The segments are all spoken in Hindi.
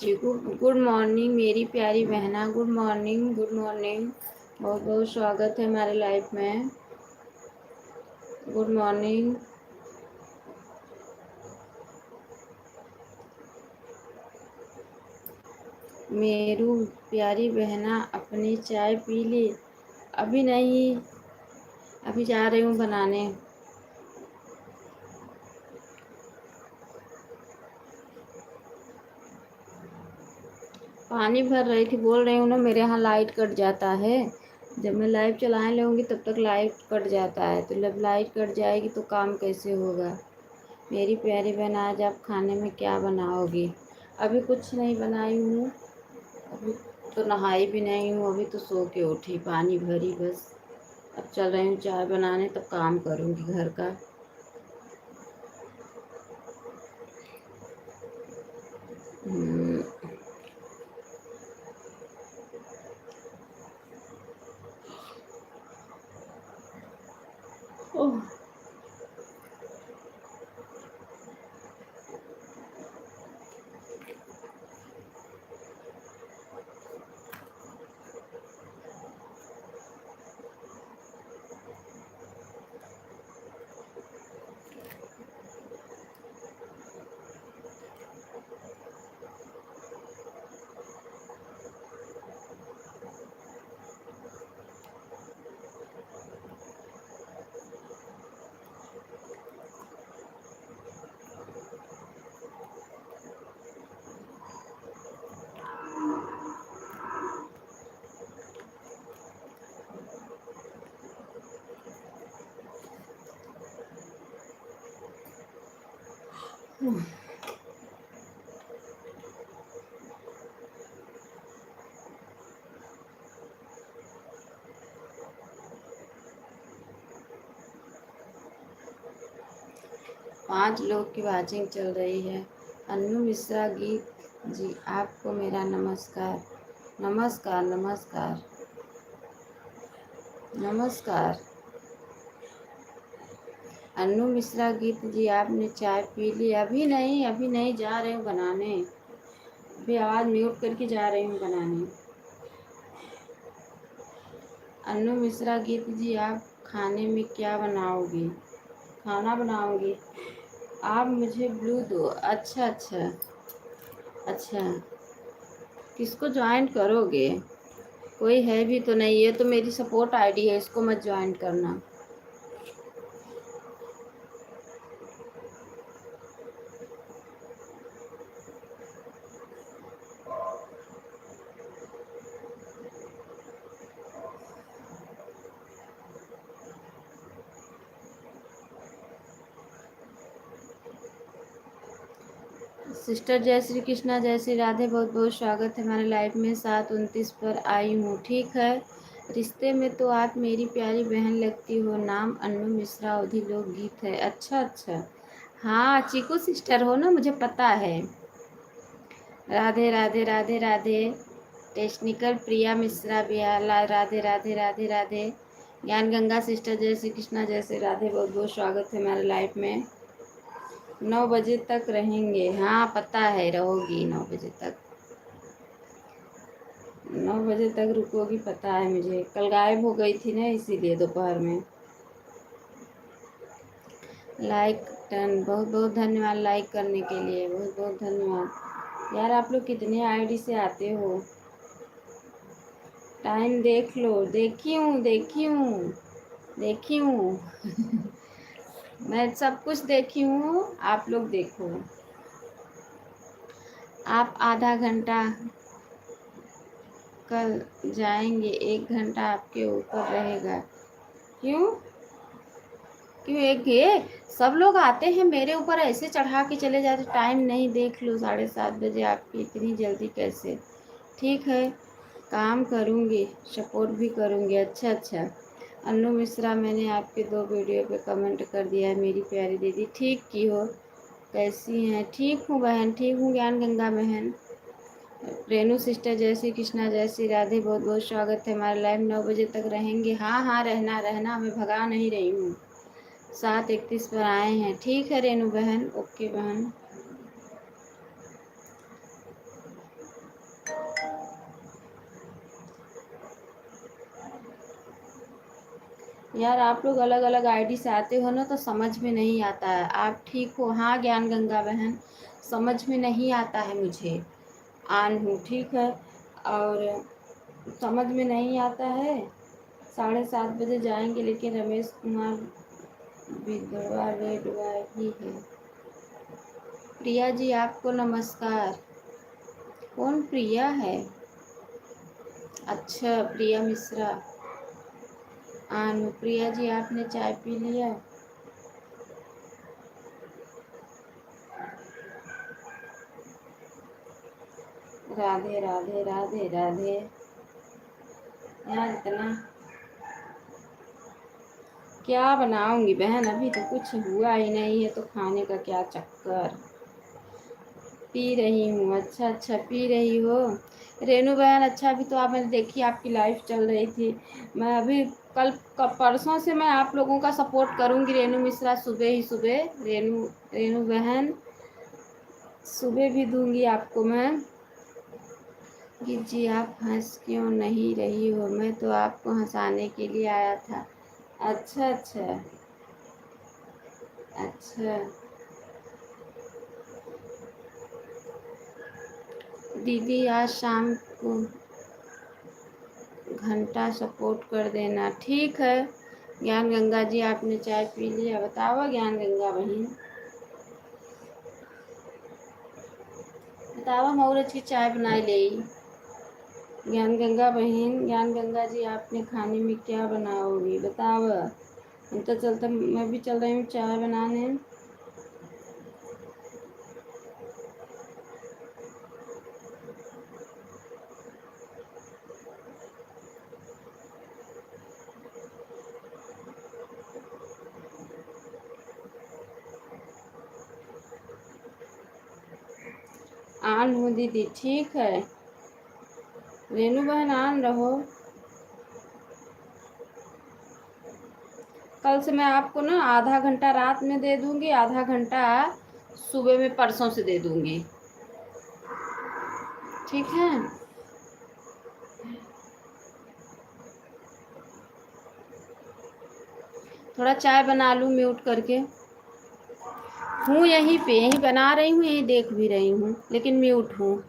चीकू गुड मॉर्निंग मेरी प्यारी बहना, गुड मॉर्निंग गुड मॉर्निंग। बहुत बहुत स्वागत है हमारे लाइफ में। Good morning. मेरू प्यारी बहना, अपनी चाय पी ली? अभी नहीं, अभी जा रही हूँ बनाने। पानी भर रही थी, बोल रही हूँ ना, मेरे यहाँ लाइट कट जाता है। जब मैं लाइव चलाने लगूँगी तब तक लाइट कट जाता है, तो जब लाइट कट जाएगी तो काम कैसे होगा। मेरी प्यारी बहन, आज आप खाने में क्या बनाओगी? अभी कुछ नहीं बनाई हूँ, अभी तो नहाई भी नहीं हूँ, अभी तो सो के उठी, पानी भरी बस। अब चल रही हूँ चाय बनाने, तब काम करूँगी घर का। हम्म, ओह, 5 लोग की वाचिंग चल रही है। अन्नू मिश्रा गीत जी, आपको मेरा नमस्कार। नमस्कार नमस्कार नमस्कार। अन्नू मिश्रा गीत जी, आपने चाय पी ली? अभी नहीं, अभी नहीं, जा रही हूँ बनाने। अभी आवाज़ म्यूट करके जा रही हूँ बनाने। अन्नू मिश्रा गीत जी, आप खाने में क्या बनाओगी? खाना बनाओगी? आप मुझे ब्लू दो। अच्छा अच्छा अच्छा, किसको ज्वाइन करोगे? कोई है भी तो नहीं, ये तो मेरी सपोर्ट आईडी है, इसको मत ज्वाइन करना। सिस्टर जय श्री कृष्णा, जय श्री राधे, बहुत बहुत स्वागत है हमारे लाइफ में। 7:29 पर आई हूँ, ठीक है। रिश्ते में तो आप मेरी प्यारी बहन लगती हो। नाम अन्नू मिश्रा, अवधि लोक गीत है। अच्छा अच्छा, हाँ चीकू सिस्टर हो ना, मुझे पता है। राधे राधे राधे राधे। टेक्निकल प्रिया मिश्रा बिहार, राधे राधे राधे राधे। ज्ञान गंगा सिस्टर, जय श्री कृष्णा, जय श्री राधे, बहुत बहुत स्वागत है हमारे लाइफ में। 9 बजे तक रहेंगे, हाँ पता है, रहोगी 9 बजे तक। 9 बजे तक रुकोगी, पता है मुझे। कल गायब हो गई थी ना, इसीलिए दोपहर में। लाइक टन, बहुत बहुत धन्यवाद लाइक करने के लिए, बहुत बहुत धन्यवाद। यार आप लोग कितने आईडी से आते हो? टाइम देख लो। देखी हूँ देखी हूँ देखी हूँ मैं सब कुछ देखी हूँ, आप लोग देखो। आप आधा घंटा कल जाएंगे, 1 घंटा आपके ऊपर रहेगा। क्यों? क्यों एक ये सब लोग आते हैं मेरे ऊपर, ऐसे चढ़ा के चले जाते। टाइम नहीं देख लो, 7:30 बजे, आपकी इतनी जल्दी कैसे? ठीक है, काम करूँगी, सपोर्ट भी करूँगी। अच्छा अच्छा। अन्नू मिश्रा, मैंने आपके 2 वीडियो पे कमेंट कर दिया है मेरी प्यारी दीदी। ठीक की हो, कैसी हैं? ठीक हूँ बहन, ठीक हूँ ज्ञान गंगा बहन। रेनू सिस्टर, जय श्री कृष्णा, जय श्री राधे, बहुत बहुत स्वागत है हमारे लाइव। 9 बजे तक रहेंगे, हाँ हाँ, रहना रहना, मैं भगा नहीं रही हूँ। 7:31 पर आए हैं, ठीक है रेनू बहन, ओके बहन। यार आप लोग अलग अलग आईडी से आते हो ना तो समझ में नहीं आता है। आप ठीक हो? हाँ ज्ञान गंगा बहन, समझ में नहीं आता है मुझे। आन हूँ ठीक है, और समझ में नहीं आता है। 7:30 बजे जाएंगे, लेकिन रमेश कुमार विधवा रेड वाई ही है। प्रिया जी आपको नमस्कार। कौन प्रिया है? अच्छा प्रिया मिश्रा। आन प्रिया जी आपने चाय पी लिया? राधे राधे राधे राधे। यार इतना क्या बनाऊंगी बहन, अभी तो कुछ हुआ ही नहीं है, तो खाने का क्या चक्कर। पी रही हूँ। अच्छा अच्छा पी रही हो रेनू बहन। अच्छा अभी तो आप, मैंने देखी आपकी लाइफ चल रही थी। मैं अभी कल परसों से मैं आप लोगों का सपोर्ट करूंगी। रेनू मिश्रा सुबह ही सुबह, रेनू रेनू बहन सुबह भी दूंगी आपको मैं। कि जी आप हंस क्यों नहीं रही हो? मैं तो आपको हंसाने के लिए आया था। अच्छा अच्छा अच्छा। दीदी आज शाम को घंटा सपोर्ट कर देना। ठीक है ज्ञान गंगा जी, आपने चाय पी लिया? बताओ ज्ञान गंगा बहन, बताओ हम और अच्छी चाय बनाई ले। ज्ञान गंगा बहन, ज्ञान गंगा जी आपने खाने में क्या बनाओगी बताओ। हम तो चलते, मैं भी चल रही हूँ चाय बनाने। आन हूँ दीदी ठीक है। रेनू बहन आन रहो। कल से मैं आपको ना आधा घंटा रात में दे दूंगी, आधा घंटा सुबह में परसों से दे दूंगी। ठीक है। थोड़ा चाय बना लूँ म्यूट करके। हूँ यहीं पे, यहीं बना रही हूँ, यहीं देख भी रही हूँ, लेकिन म्यूट हूँ।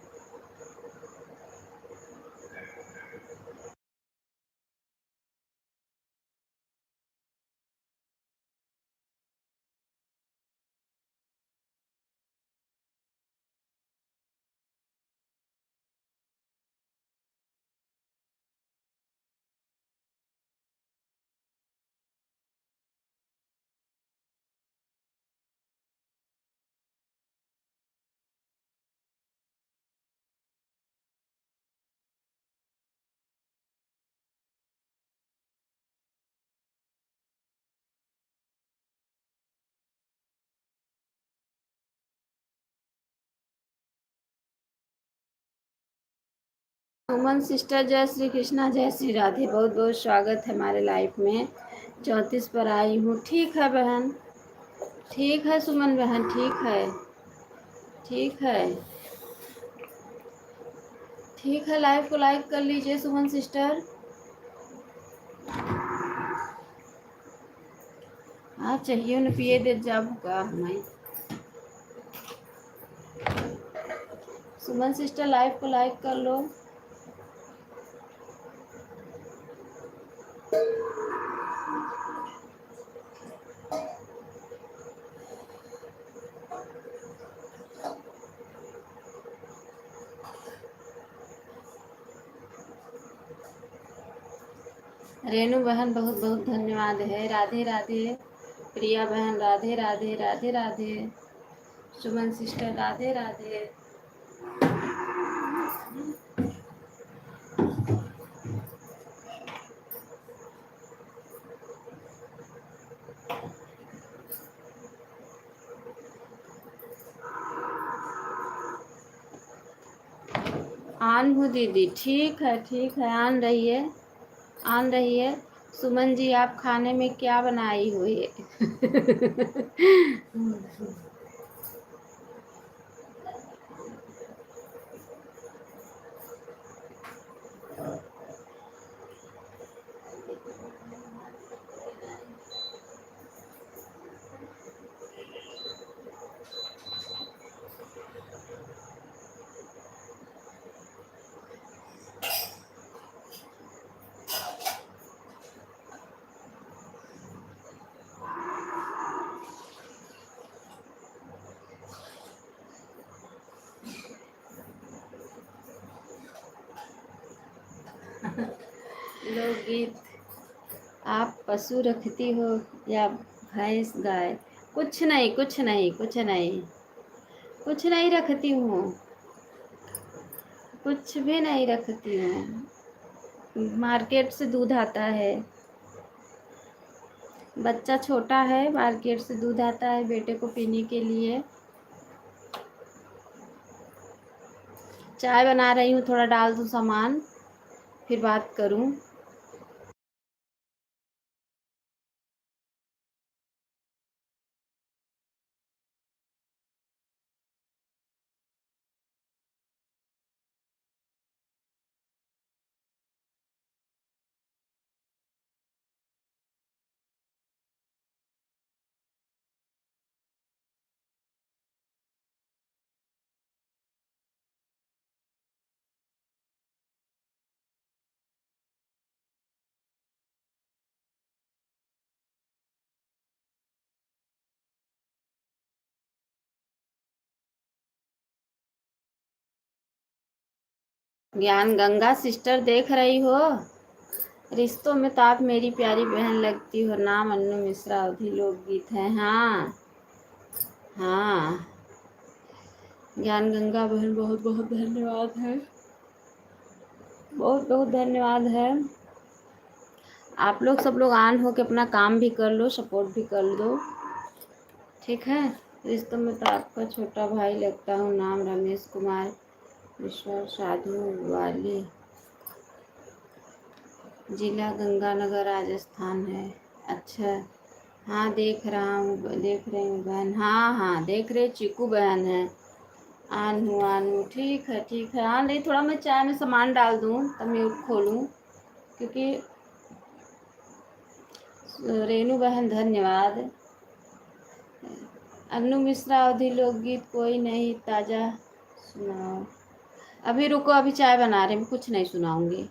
सुमन सिस्टर जय श्री कृष्णा, जय श्री राधे। बहुत बहुत स्वागत है हमारे लाइफ में। 34 पर आई हूँ। ठीक है बहन, ठीक है सुमन बहन, ठीक है ठीक है ठीक है। लाइव को लाइक कर लीजिए सुमन सिस्टर। हाँ चाहिए न पिए दे जब का हमें। सुमन सिस्टर लाइव को लाइक कर लो। रेनू बहन बहुत बहुत धन्यवाद है। राधे राधे। प्रिया बहन राधे राधे राधे राधे। सुमन सिस्टर राधे राधे। आन हूँ दीदी ठीक है आन रही है, आन रही है। सुमन जी आप खाने में क्या बनाई हुई है? लोकगीत। आप पशु रखती हो या भैंस गाय? कुछ नहीं, कुछ नहीं, कुछ नहीं, कुछ नहीं रखती हूँ, कुछ भी नहीं रखती हूँ। मार्केट से दूध आता है। बच्चा छोटा है, मार्केट से दूध आता है बेटे को पीने के लिए। चाय बना रही हूँ, थोड़ा डाल दूँ सामान, फिर बात करूँ। ज्ञान गंगा सिस्टर देख रही हो? रिश्तों में तो आप मेरी प्यारी बहन लगती हो। नाम अन्नू मिश्रा, अवधि लोकगीत है। हाँ हाँ, ज्ञान गंगा बहन, बहुत बहुत धन्यवाद है, बहुत बहुत धन्यवाद है। आप लोग सब लोग ऑन हो के अपना काम भी कर लो, सपोर्ट भी कर दो, ठीक है। रिश्तों में तो आपका छोटा भाई लगता हूँ। नाम रमेश कुमार विश्वास, साधु वाली, जिला गंगानगर राजस्थान है। अच्छा, हाँ देख रहा हूँ, देख रही हूँ बहन। हाँ हाँ देख रहे, चीकू बहन है। आन हूँ, ठीक है ठीक है। हाँ नहीं, थोड़ा मैं चाय में सामान डाल दूँ तब म्यूट खोलूँ, क्योंकि रेनू बहन धन्यवाद। अन्नू मिश्रा, अवधि लोकगीत कोई नहीं ताज़ा सुनाओ। अभी रुको, अभी चाय बना रही हूँ, कुछ नहीं सुनाऊंगी।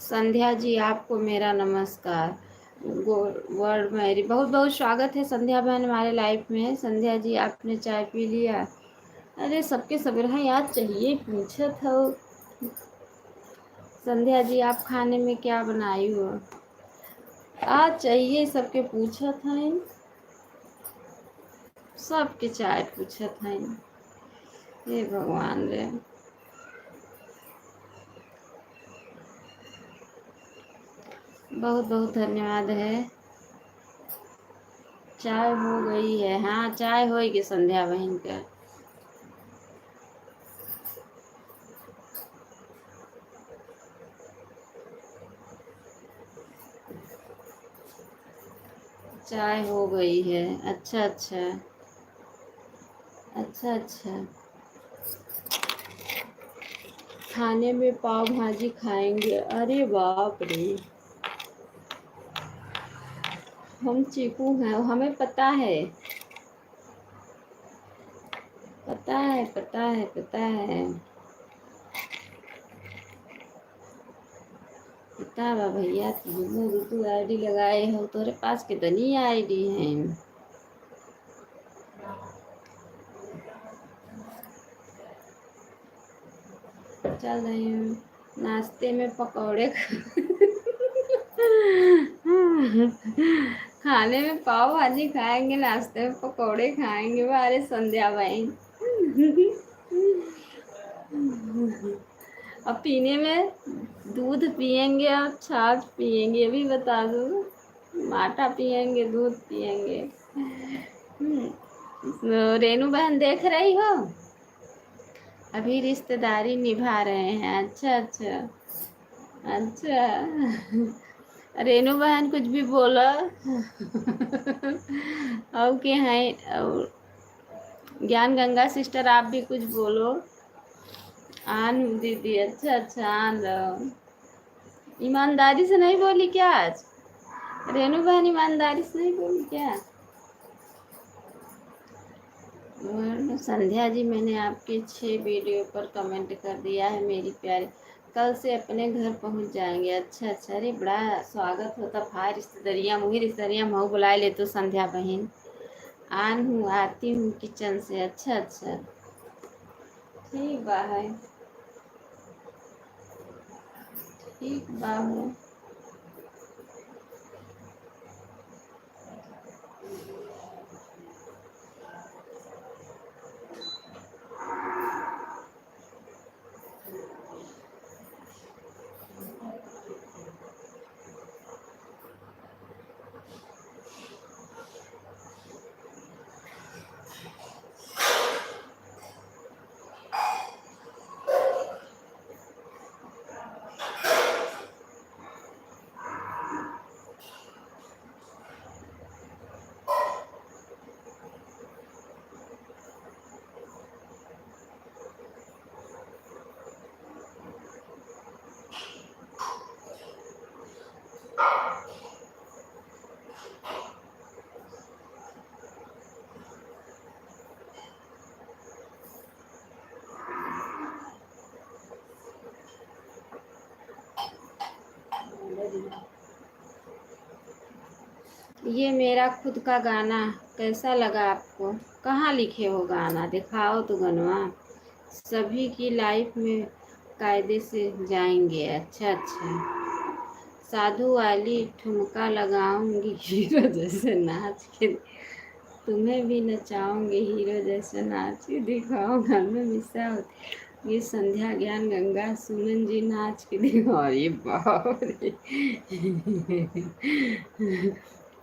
संध्या जी, आपको मेरा नमस्कार। वर्ल्ड मेरी बहुत बहुत स्वागत है संध्या बहन हमारे लाइफ में। संध्या जी, आपने चाय पी लिया? अरे सबके सब रहा याद चाहिए, पूछत हो। संध्या जी, आप खाने में क्या बनाई हो? आज चाहिए, सबके पूछत हैं, सबके चाय पूछत हैं। हे भगवान रे, बहुत बहुत धन्यवाद है। चाय हो गई है? हाँ चाय होगी संध्या बहन का। चाय हो गई है। अच्छा अच्छा, अच्छा अच्छा। खाने में पाव भाजी खाएंगे? अरे बाप रे, हम चीकू हैं, हमें पता है, पता है, पता है, पता है, पता बा भैया। तू आईडी लगाए हो, तोरे पास कितनी आईडी हैं? चल रही हूँ। नाश्ते में पकौड़े खाने में पाव भाजी खाएंगे, नाश्ते में पकौड़े खाएंगे। अरे संध्या बहन। और पीने में दूध पियेंगे और छाछ पियेंगे, ये भी बता दो। माठा पियेंगे, दूध पियेंगे। रेनू बहन देख रही हो? अभी रिश्तेदारी निभा रहे हैं। अच्छा अच्छा। अच्छा। रेनू बहन कुछ भी बोलो। और के हैं, और ज्ञान गंगा सिस्टर आप भी कुछ बोलो। आन दीदी, अच्छा अच्छा, आन रहो। ईमानदारी से नहीं बोली क्या आज? रेनू बहन ईमानदारी से नहीं बोली क्या? और संध्या जी, मैंने आपके 6 वीडियो पर कमेंट कर दिया है मेरी प्यारी। कल से अपने घर पहुंच जाएंगे। अच्छा अच्छा, अरे बड़ा स्वागत होता। फायर रिश्तेदारियाँ मुही रिश्तेदारियाँ मऊ बुलाए ले तो संध्या बहन। आन हूँ, आती हूँ किचन से। अच्छा अच्छा, ठीक बा है, ठीक बा है। ये मेरा खुद का गाना कैसा लगा आपको? कहाँ लिखे हो गाना? दिखाओ तो गनवा। सभी की लाइफ में कायदे से जाएंगे। अच्छा अच्छा। साधु वाली ठुमका लगाऊंगी हीरो जैसे नाच के, तुम्हें भी नचाऊंगी हीरो जैसे नाच के दिखाओ। घर में मिसा होती ये संध्या, ज्ञान गंगा, सुमन जी नाच के दिखाओ। ये बाप रे।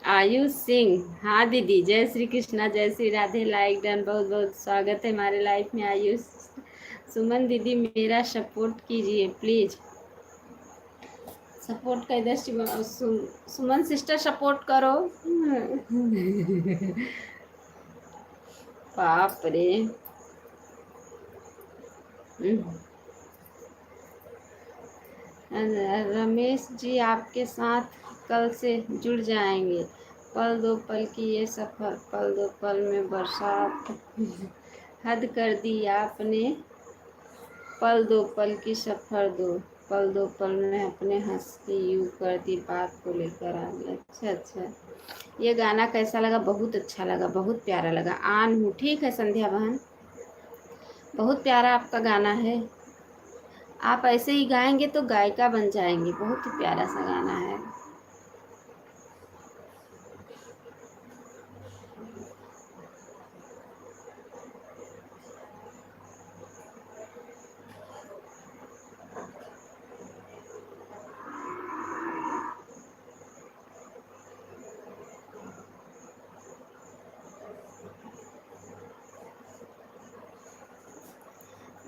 आयुष सिंह, हाँ दीदी, जय श्री कृष्णा, जय श्री राधे। लाइक डन, बहुत बहुत स्वागत है हमारे लाइफ में आयुष। सुमन दीदी मेरा सपोर्ट कीजिए प्लीज। सपोर्ट का इधर सुमन सिस्टर सपोर्ट करो। बाप रे। रमेश जी आपके साथ कल से जुड़ जाएंगे। पल दो पल की ये सफ़र, पल दो पल में बरसात। हद कर दी आपने। पल दो पल की सफ़र, दो पल दो पल में अपने हंस के यूँ कर दी बात को लेकर आगे। अच्छा अच्छा, ये गाना कैसा लगा? बहुत अच्छा लगा, बहुत प्यारा लगा। आन हूँ, ठीक है संध्या बहन, बहुत प्यारा आपका गाना है। आप ऐसे ही गाएंगे तो गायिका बन जाएंगे। बहुत ही प्यारा सा गाना है।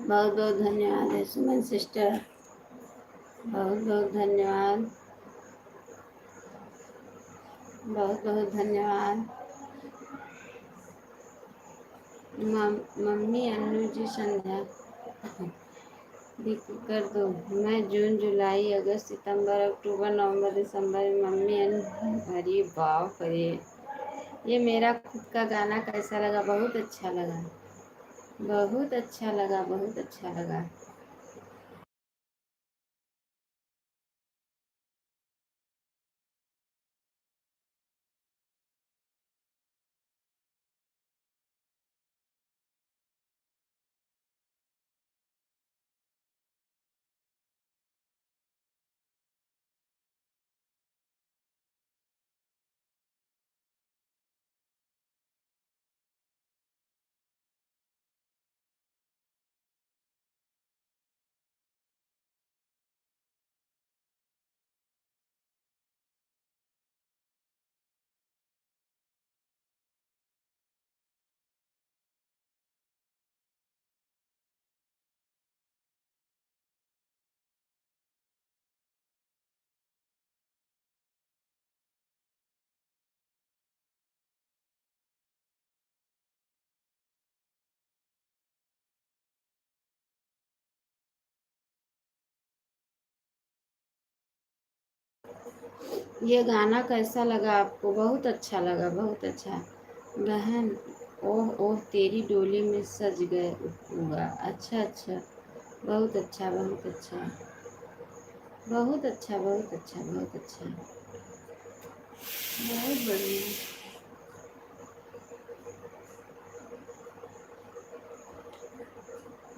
बहुत बहुत धन्यवाद है सुमन सिस्टर, बहुत बहुत धन्यवाद, बहुत बहुत धन्यवाद। मम्मी अन्नू जी संध्या भी कर दो। मैं जून जुलाई अगस्त सितंबर अक्टूबर नवंबर दिसंबर में मम्मी अन्नू। अरे बाप रे। ये मेरा खुद का गाना कैसा लगा? बहुत अच्छा लगा, बहुत अच्छा लगा, बहुत अच्छा लगा। ये गाना कैसा लगा आपको? बहुत अच्छा लगा, बहुत अच्छा। बहन, ओह ओह तेरी डोली में सज गए हुआ। अच्छा अच्छा, बहुत अच्छा, बहुत अच्छा, बहुत अच्छा, बहुत अच्छा, बहुत अच्छा, बहुत बढ़िया।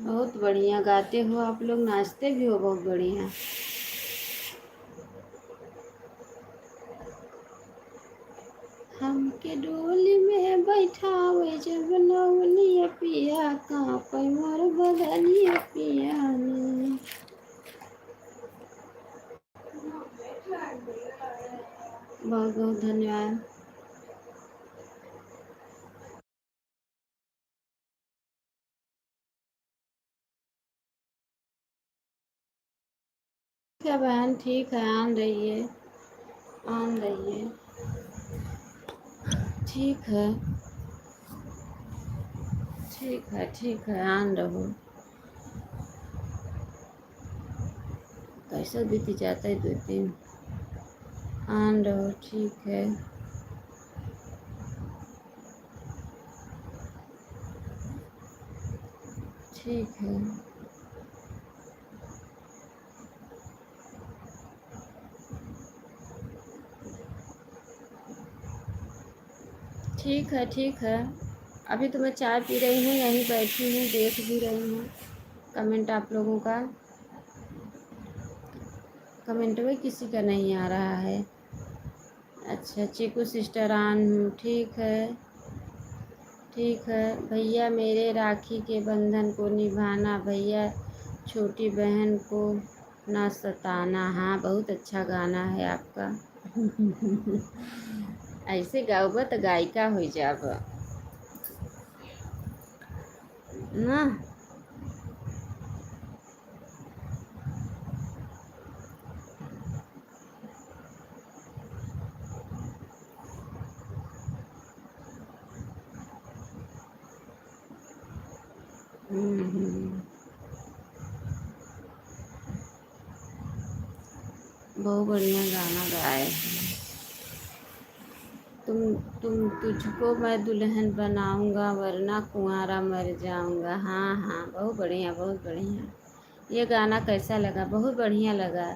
बहुत बढ़िया गाते हो आप लोग, नाचते भी हो बहुत बढ़िया। हमके डोली में बैठावे जब नवनिया पिया, कांपे मोर बदनिया पिया ने। बहुत बहुत धन्यवाद। ठीक है बहन, ठीक है, आन रही है, आन रही है। ठीक है, ठीक है, ठीक है, आन रहो। कैसा बीती जाता है 2 दिन। आन रहो, ठीक है। ठीक है, ठीक है, ठीक है। अभी तो मैं चाय पी रही हूँ, यहीं बैठी हूँ, देख भी रही हूँ कमेंट आप लोगों का। कमेंट में किसी का नहीं आ रहा है। अच्छा, चीकू सिस्टर आन हूँ, ठीक है, ठीक है। भैया मेरे राखी के बंधन को निभाना, भैया छोटी बहन को ना सताना। हाँ, बहुत अच्छा गाना है आपका। ऐसे गाओ तो गायिका हो जाब ना। हम्म। बहुत बढ़िया गाना गाए। तुम तुझको मैं दुल्हन बनाऊंगा वरना कुंवारा मर जाऊंगा। हाँ हाँ, बहुत बढ़िया, बहुत बढ़िया। ये गाना कैसा लगा? बहुत बढ़िया लगा।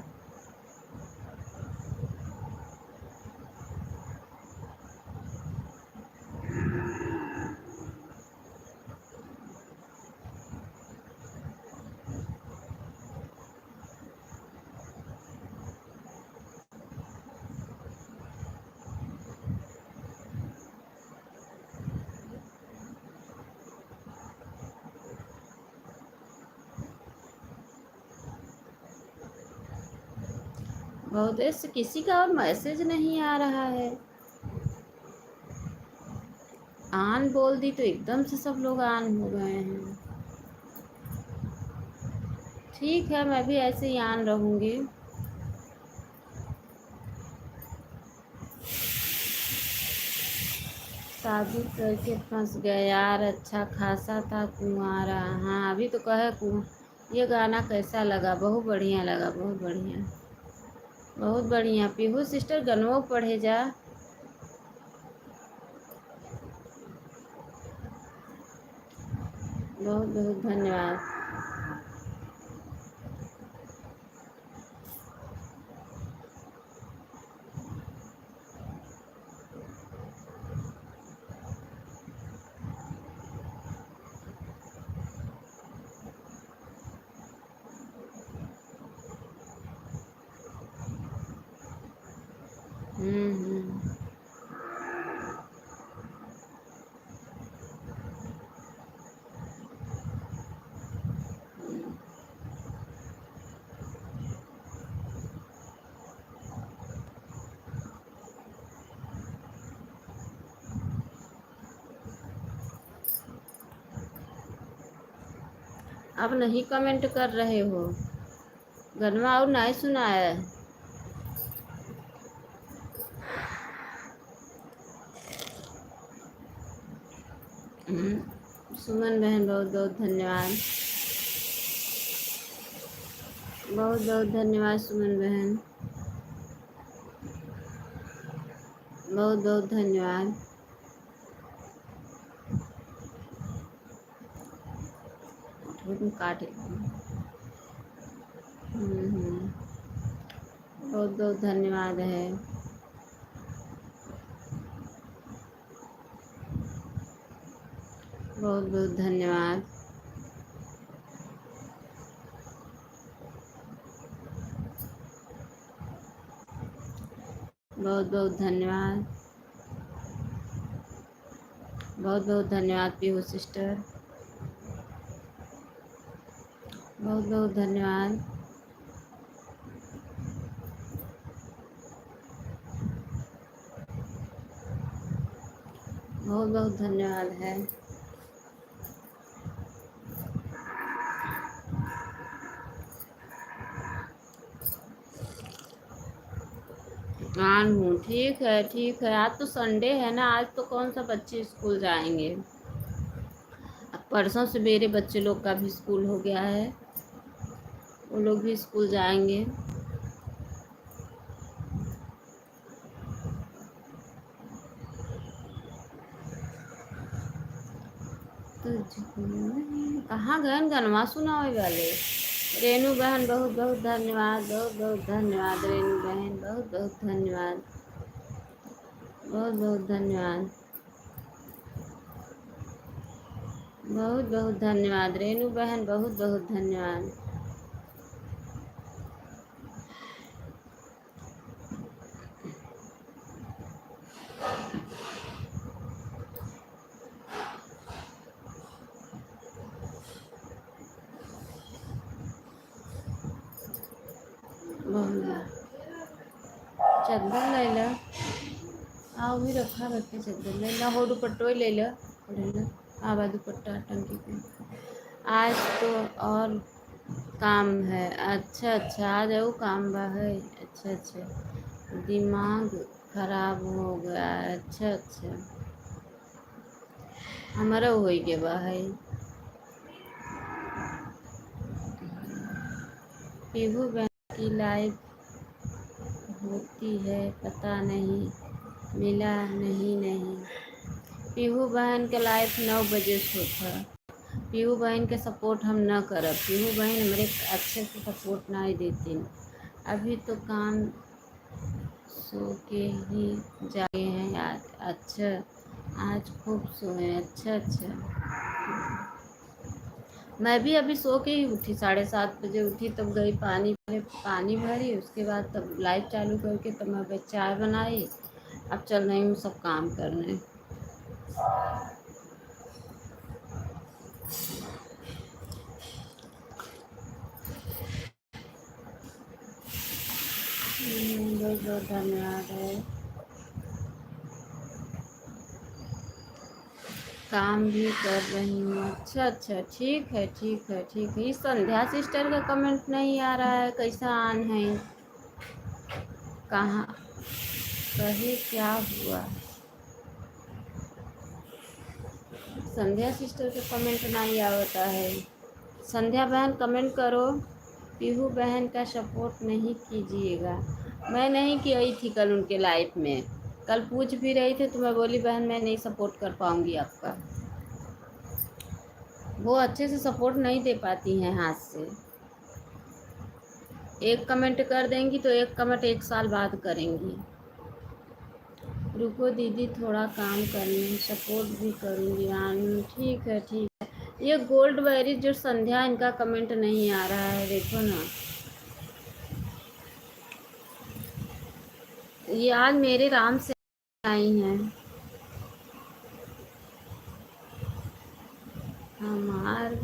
बहुत देर से किसी का और मैसेज नहीं आ रहा है। आन बोल दी तो एकदम से सब लोग आन हो गए हैं। ठीक है, मैं भी ऐसे ही आन रहूँगी। शादी करके फंस गए यार, अच्छा खासा था कुंवारा। हाँ, अभी तो कहे ये गाना कैसा लगा? बहुत बढ़िया लगा, बहुत बढ़िया, बहुत बढ़िया। पीहू सिस्टर गनवो पढ़े जा। बहुत बहुत धन्यवाद। हम्म। अब नहीं कमेंट कर रहे हो? गनवा और नहीं सुना है? सुमन बहन, बहुत बहुत धन्यवाद, बहुत बहुत धन्यवाद सुमन बहन। बहुत बहुत धन्यवाद। तुम काट बहुत बहुत धन्यवाद है। बहुत बहुत धन्यवाद। बहुत बहुत धन्यवाद। बहुत बहुत धन्यवाद पीहू सिस्टर। बहुत बहुत धन्यवाद। बहुत बहुत धन्यवाद है। ऑन हूँ। ठीक है ठीक है। आज तो संडे है ना, आज तो कौन सा बच्चे स्कूल जाएंगे। अब परसों से मेरे बच्चे लोग का भी स्कूल हो गया है, वो लोग भी स्कूल जाएंगे। तो कहाँ गए गनवा सुनावे वाले। रेनू बहन बहुत बहुत धन्यवाद। बहुत बहुत धन्यवाद रेनू बहन। बहुत बहुत धन्यवाद। बहुत बहुत धन्यवाद। बहुत बहुत धन्यवाद रेनू बहन। बहुत बहुत धन्यवाद। चद्दर ले ला। आओ भी रखा रखे चद्दर ले ला। हो दुपट्टो ले ला। आवा दुपट्टा टंकी पे। आज तो और काम है। अच्छा अच्छा, आ जाओ काम बा है। अच्छा अच्छा, दिमाग खराब हो गया। अच्छा अच्छा, हमारा हो गया बा है। पीहू बहन की लाइव होती है, पता नहीं मिला नहीं। पीहू बहन के लाइव 9 बजे से था। पीहू बहन के सपोर्ट हम न करब। पीहू बहन हमारे अच्छे से सपोर्ट नहीं देती। अभी तो काम सो के ही जागे हैं आज। अच्छा, आज खूब सोए। अच्छा अच्छा, मैं भी अभी सो के ही उठी। 7:30 बजे उठी, तब गई पानी भरी। उसके बाद तब लाइट चालू करके तब मैं चाय बनाई। अब चल रही हूँ सब काम करने। बहुत बहुत धन्यवाद है। काम भी कर रही हूँ। अच्छा अच्छा, ठीक है ठीक है ठीक है। इस संध्या सिस्टर का कमेंट नहीं आ रहा है, कैसा आन है। कहाँ कहे क्या हुआ। संध्या सिस्टर का कमेंट नहीं आता है। संध्या बहन कमेंट करो। पीहू बहन का सपोर्ट नहीं कीजिएगा। मैं नहीं की आई थी कल उनके लाइफ में। कल पूछ भी रही थी तो मैं बोली बहन मैं नहीं सपोर्ट कर पाऊँगी आपका। वो अच्छे से सपोर्ट नहीं दे पाती हैं हाथ से। एक कमेंट कर देंगी तो एक कमेंट 1 साल बाद करेंगी। रुको दीदी थोड़ा काम करने, सपोर्ट भी करूँगी। ठीक है ठीक है। ये गोल्ड बैरिज जो संध्या, इनका कमेंट नहीं आ रहा है, देखो ना। ये आज मेरे राम से आई हैं। हमार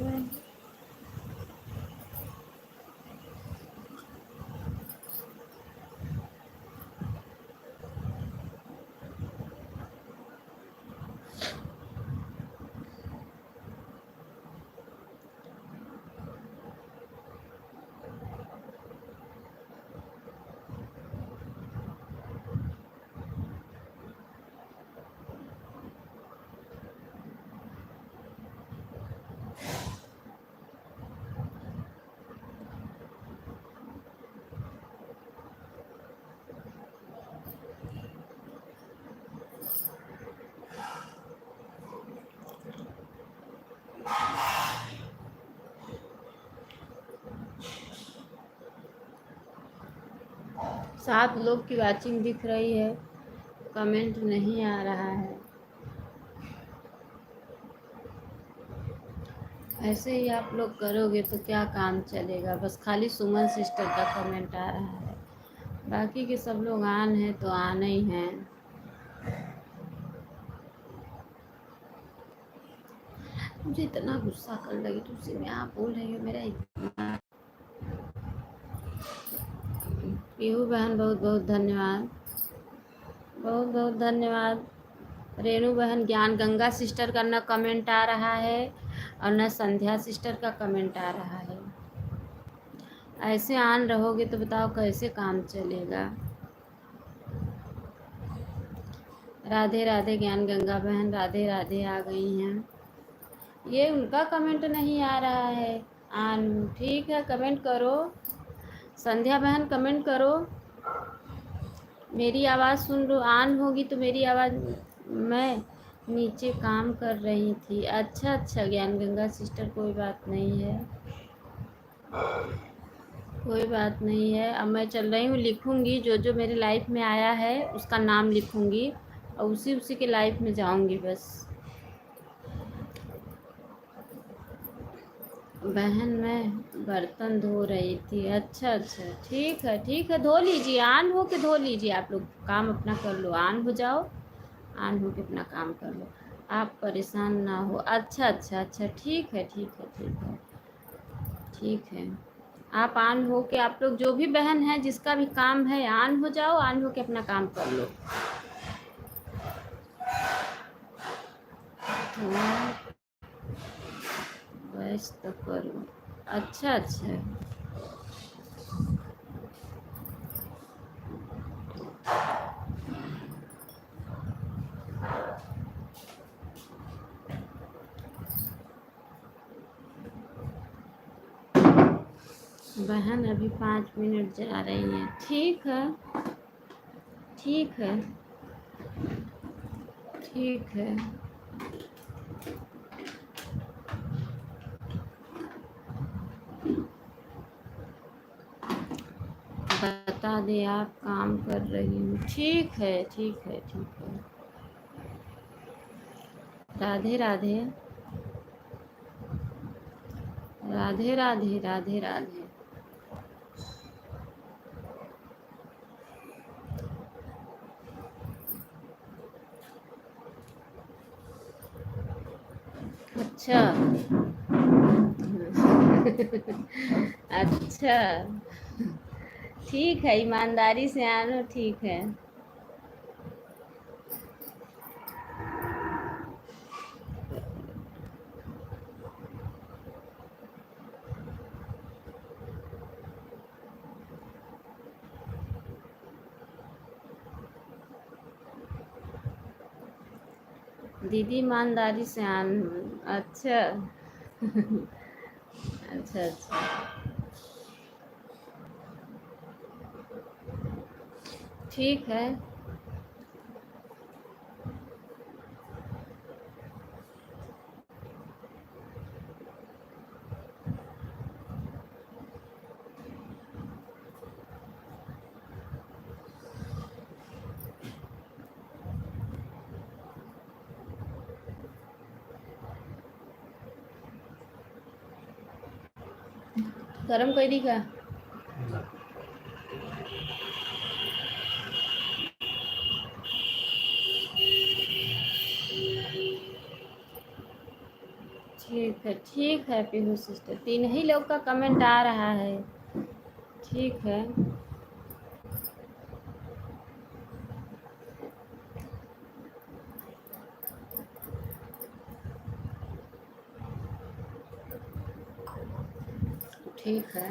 7 लोग की वाचिंग दिख रही है, कमेंट नहीं आ रहा है। ऐसे ही आप लोग करोगे तो क्या काम चलेगा। बस खाली सुमन सिस्टर का कमेंट आ रहा है, बाकी के सब लोग आन हैं तो आने ही हैं। मुझे इतना गुस्सा कर लगी तुझसे, मैं आप बोल रही हूँ मेरा इतना। पीहू बहन बहुत बहुत धन्यवाद, बहुत बहुत धन्यवाद। रेणु बहन, ज्ञान गंगा सिस्टर का न कमेंट आ रहा है और न संध्या सिस्टर का कमेंट आ रहा है। ऐसे ऑन रहोगे तो बताओ कैसे काम चलेगा। राधे राधे ज्ञान गंगा बहन, राधे राधे आ गई हैं। ये उनका कमेंट नहीं आ रहा है। ऑन ठीक है, कमेंट करो। संध्या बहन कमेंट करो। मेरी आवाज़ सुन लो, ऑन होगी तो मेरी आवाज़। मैं नीचे काम कर रही थी। अच्छा अच्छा ज्ञान गंगा सिस्टर, कोई बात नहीं है, कोई बात नहीं है। अब मैं चल रही हूँ, लिखूँगी जो जो मेरे लाइफ में आया है उसका नाम लिखूँगी और उसी उसी के लाइफ में जाऊँगी बस। बहन मैं बर्तन धो रही थी। अच्छा अच्छा, ठीक है ठीक है, धो लीजिए, ऑन हो के धो लीजिए। आप लोग काम अपना कर लो, ऑन हो जाओ, ऑन हो के अपना काम कर लो, आप परेशान ना हो। अच्छा अच्छा अच्छा, ठीक है ठीक है ठीक है ठीक है। आप ऑन हो के, आप लोग जो भी बहन है जिसका भी काम है ऑन हो जाओ, ऑन हो के अपना काम कर लो। हाँ, बस तो करो। अच्छा अच्छा, बहन अभी 5 मिनट जा रही है। ठीक है ठीक है ठीक है। बता दे आप काम कर रही हूँ। ठीक है ठीक है ठीक है। राधे राधे, राधे राधे राधे राधे। अच्छा अच्छा, ठीक है, ईमानदारी से आना, ठीक है। दीदी ईमानदारी से आना, अच्छा अच्छा अच्छा, ठीक है। गरम कर दी का। ठीक है पीहू सिस्टर, 3 ही लोग का कमेंट आ रहा है। ठीक है ठीक है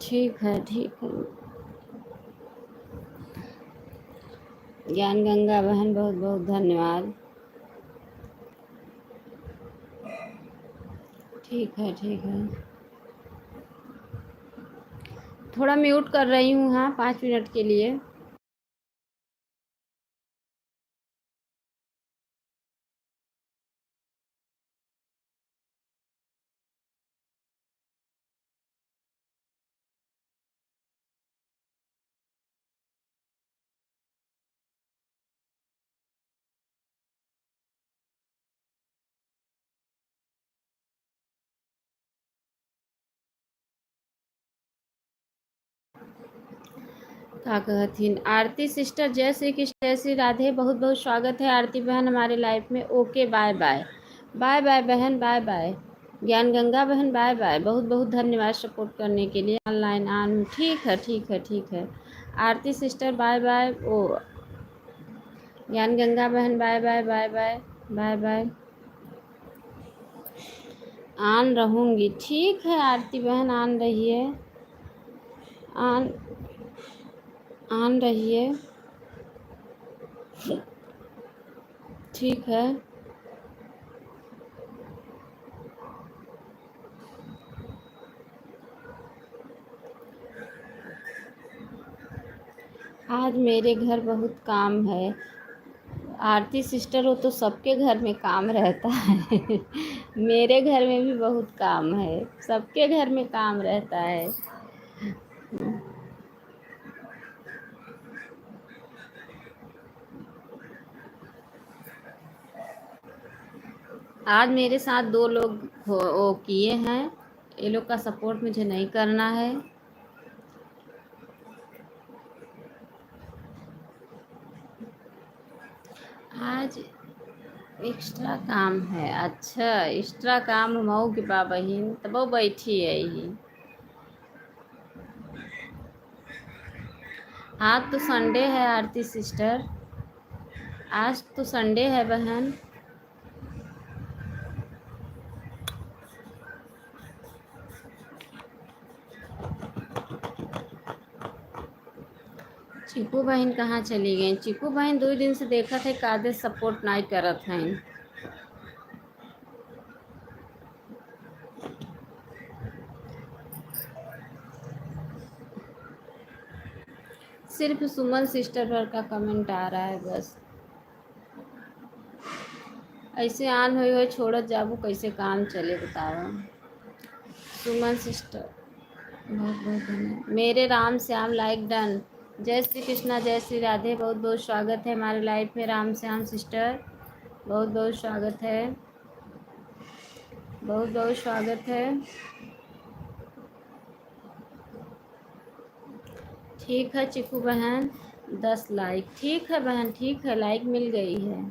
ठीक है ठीक है। ज्ञान गंगा बहन बहुत बहुत धन्यवाद। ठीक है ठीक है, थोड़ा म्यूट कर रही हूँ, हाँ 5 मिनट के लिए। का कहथिन आरती सिस्टर, जय श्री कृष्ण, जय श्री राधे, बहुत बहुत स्वागत है आरती बहन हमारे लाइफ में। Okay bye bye, bye bye बहन, बाय बाय। ज्ञान गंगा बहन बाय बाय, बहुत बहुत धन्यवाद सपोर्ट करने के लिए। ऑनलाइन आन, ठीक है ठीक है ठीक है। Aarti sister bye bye. ओ ज्ञान गंगा बहन bye bye bye bye bye bye. आन रहूँगी, ठीक है आरती बहन, आन रहिए, आन आन रहिए, ठीक है। आज मेरे घर बहुत काम है। आरती सिस्टर हो तो सबके घर में काम रहता है। मेरे घर में भी बहुत काम है, सबके घर में काम रहता है। आज मेरे साथ दो लोग वो किए हैं, ये लोग का सपोर्ट मुझे नहीं करना है। आज एक्स्ट्रा काम है। अच्छा एक्स्ट्रा काम मऊ की बा बहिन, तब वो बैठी है ही। आज तो संडे है आरती सिस्टर, आज तो संडे है बहन। चिकू बहन कहाँ चली गई? चिकू बहन 2 दिन से देखा थे कादे सपोर्ट नहीं करत हैं। सिर्फ सुमन सिस्टर भर का कमेंट आ रहा है बस। ऐसे आन हुई छोड़त जाबू, कैसे काम चले बताओ। सुमन सिस्टर बहुत बहुत धन्यवाद। मेरे राम श्याम लाइक डन। जय श्री कृष्णा, जय श्री राधे, बहुत बहुत स्वागत है हमारे लाइफ में राम श्याम सिस्टर, बहुत बहुत स्वागत है, बहुत बहुत स्वागत है। ठीक है चिकू बहन, 10 लाइक, ठीक है बहन, ठीक है, लाइक मिल गई है।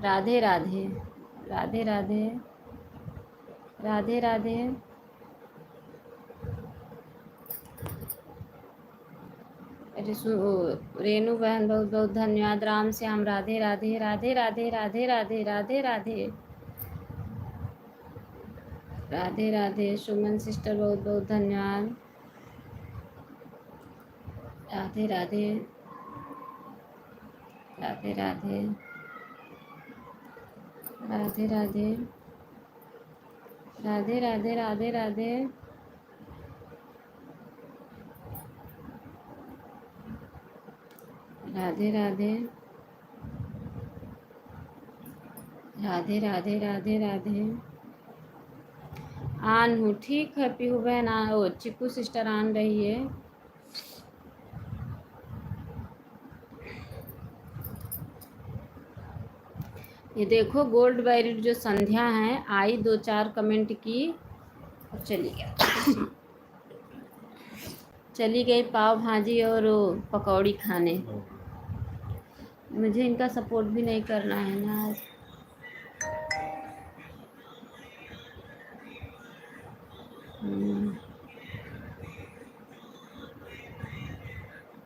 राधे राधे, राधे राधे, राधे राधे। रेनू बहन बहुत बहुत धन्यवाद। राम श्याम राधे राधे, राधे राधे, राधे राधे, राधे राधे, राधे राधे। सुमन सिस्टर बहुत बहुत धन्यवाद। राधे राधे, राधे राधे, राधे राधे, राधे राधे, राधे राधे, राधे राधे, राधे राधे, राधे राधे। आन हूँ, ठीक है पीहू बहन, ओ चिकू सिस्टर आन रही है। ये देखो गोल्ड बैरिड जो संध्या है आई, 2-4 कमेंट की और चली गया। चली गई पाव भाजी और पकौड़ी खाने। मुझे इनका सपोर्ट भी नहीं करना है ना आज।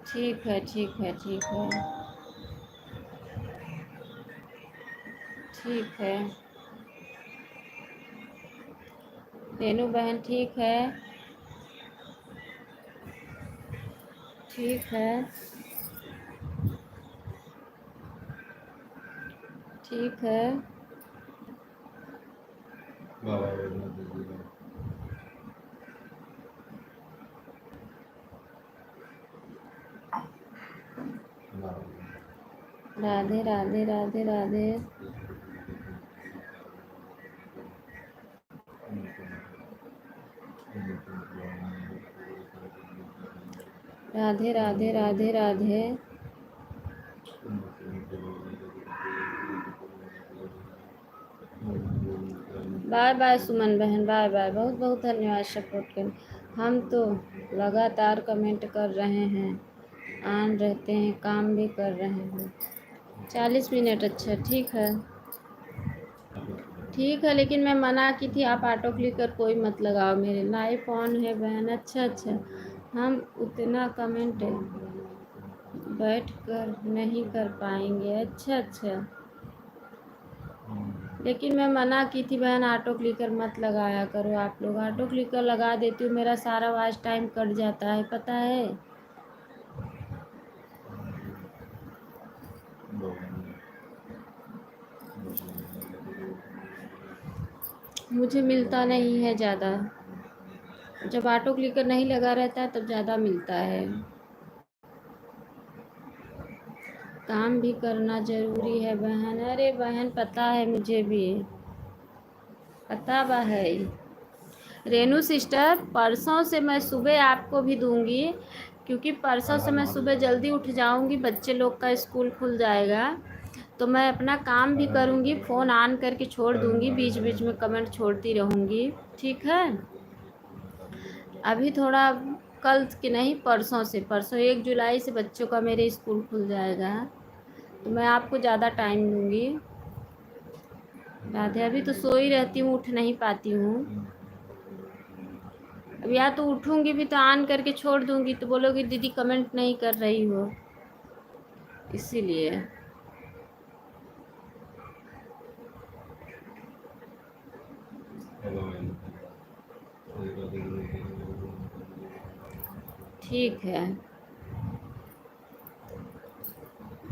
ठीक है ठीक है ठीक है, ठीक है रेनू बहन, ठीक है ठीक है ठीक है। राधे राधे, राधे राधे, राधे राधे, राधे राधे। बाय बाय सुमन बहन, बाय बाय, बहुत बहुत धन्यवाद सपोर्ट करने। हम तो लगातार कमेंट कर रहे हैं, ऑन रहते हैं, काम भी कर रहे हैं। 40 मिनट, अच्छा ठीक है। ठीक है, लेकिन मैं मना की थी, आप ऑटो क्लिकर कोई मत लगाओ, मेरे लाइफ ऑन है बहन। अच्छा अच्छा, हम उतना कमेंट बैठ कर नहीं कर पाएंगे। अच्छा अच्छा, लेकिन मैं मना की थी बहन, ऑटो क्लिकर मत लगाया करो आप लोग। ऑटो क्लिकर लगा देती हूँ, मेरा सारा वॉच टाइम कट जाता है, पता है। मुझे मिलता नहीं है ज़्यादा, जब ऑटो क्लिकर नहीं लगा रहता है तब ज़्यादा मिलता है। काम भी करना ज़रूरी है बहन। अरे बहन पता है, मुझे भी पता बा है। रेनू सिस्टर, परसों से मैं सुबह आपको भी दूंगी, क्योंकि परसों से मैं सुबह जल्दी उठ जाऊंगी, बच्चे लोग का स्कूल खुल जाएगा, तो मैं अपना काम भी करूंगी, फ़ोन ऑन करके छोड़ दूंगी, बीच बीच में कमेंट छोड़ती रहूंगी, ठीक है। अभी थोड़ा, कल की नहीं, परसों से, परसों 1 जुलाई से बच्चों का मेरे स्कूल खुल जाएगा, तो मैं आपको ज़्यादा टाइम दूंगी। राधे, अभी तो सोई रहती हूँ, उठ नहीं पाती हूँ। अब या तो उठूंगी भी तो ऑन करके छोड़ दूंगी, तो बोलोगी दीदी कमेंट नहीं कर रही हो, इसीलिए। ठीक है,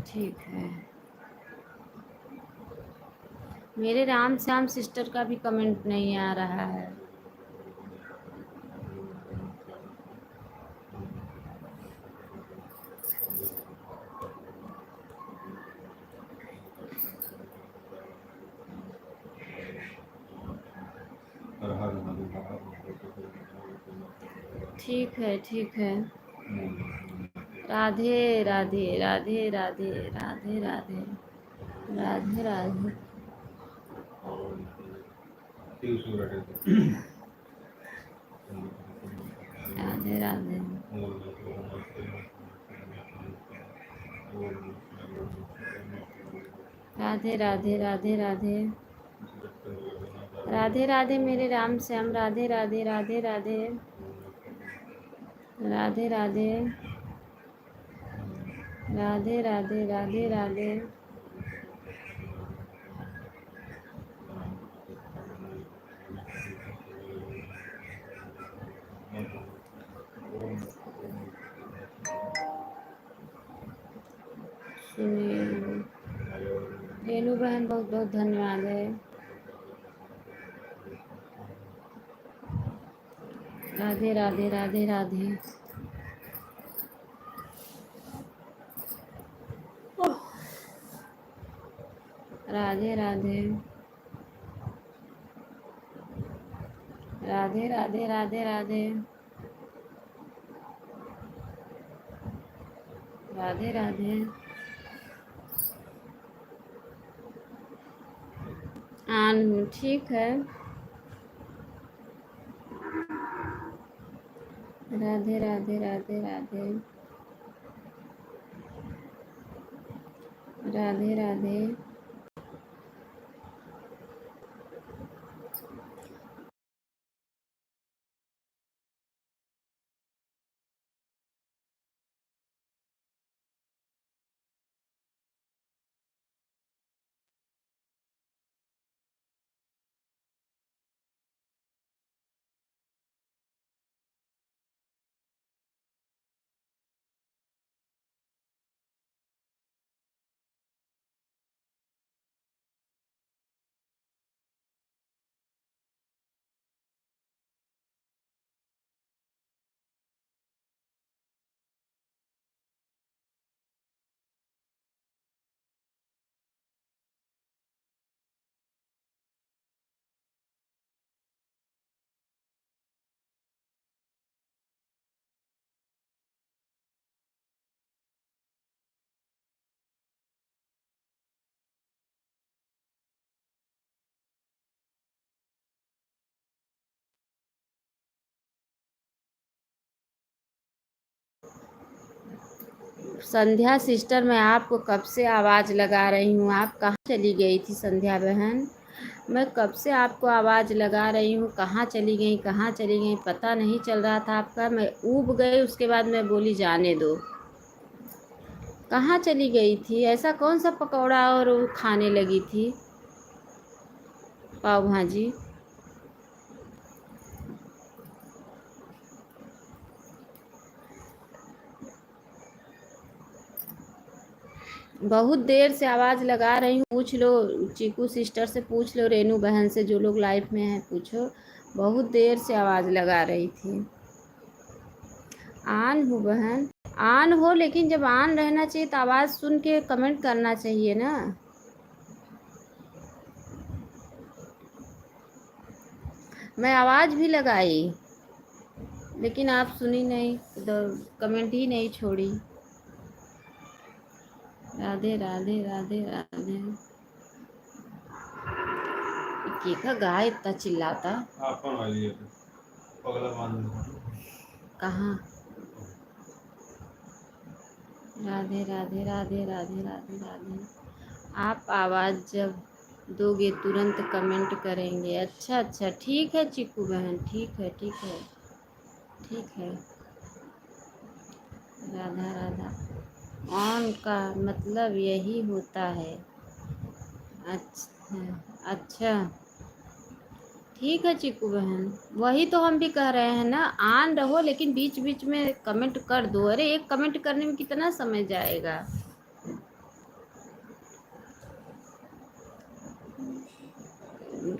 ठीक है। मेरे राम श्याम सिस्टर का भी कमेंट नहीं आ रहा है। ठीक है, ठीक है। राधे राधे राधे राधे राधे राधे राधे राधे। राधे राधे राधे राधे राधे राधे राधे राधे मेरे राम श्याम, राधे राधे राधे राधे राधे राधे राधे राधे राधे राधे। सुनील, रेनू बहन बहुत बहुत धन्यवाद है। राधे राधे राधे राधे। राधे राधे राधे राधे राधे राधे राधे राधे। ठीक है। राधे राधे राधे राधे राधे राधे। संध्या सिस्टर, मैं आपको कब से आवाज़ लगा रही हूँ, आप कहाँ चली गई थी संध्या बहन? मैं कब से आपको आवाज़ लगा रही हूँ, कहाँ चली गई, कहाँ चली गई, पता नहीं चल रहा था आपका। मैं ऊब गई, उसके बाद मैं बोली जाने दो। कहाँ चली गई थी? ऐसा कौन सा पकौड़ा और वो खाने लगी थी? पाव भाजी? बहुत देर से आवाज़ लगा रही हूँ, पूछ लो चीकू सिस्टर से, पूछ लो रेनू बहन से, जो लोग लाइफ में हैं पूछो। बहुत देर से आवाज़ लगा रही थी। ऑन हो बहन, ऑन हो, लेकिन जब ऑन रहना चाहिए तो आवाज़ सुन के कमेंट करना चाहिए ना। मैं आवाज़ भी लगाई, लेकिन आप सुनी नहीं, तो कमेंट ही नहीं छोड़ी। राधे राधे राधे राधे। का गाय इतना चिल्लाता कहाँ? राधे राधे राधे राधे राधे राधे। आप आवाज़ जब दोगे तुरंत कमेंट करेंगे। अच्छा अच्छा, ठीक है चिक्कू बहन, ठीक है ठीक है ठीक है। राधा राधा। ऑन का मतलब यही होता है। अच्छा अच्छा, ठीक है चिक्कू बहन, वही तो हम भी कह रहे हैं ना, ऑन रहो लेकिन बीच बीच में कमेंट कर दो। अरे एक कमेंट करने में कितना समय जाएगा?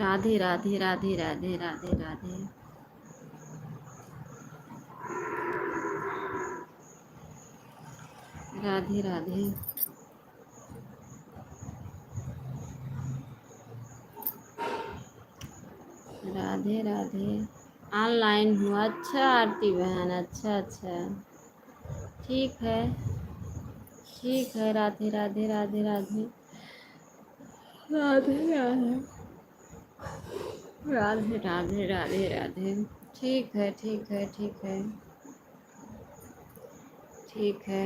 राधे राधे राधे राधे राधे राधे। राधे राधे। राधे राधे। ऑनलाइन हूँ, अच्छा आरती बहन, अच्छा अच्छा, ठीक है ठीक है। राधे राधे राधे राधे राधे राधे राधे राधे राधे राधे। ठीक है ठीक है ठीक है ठीक है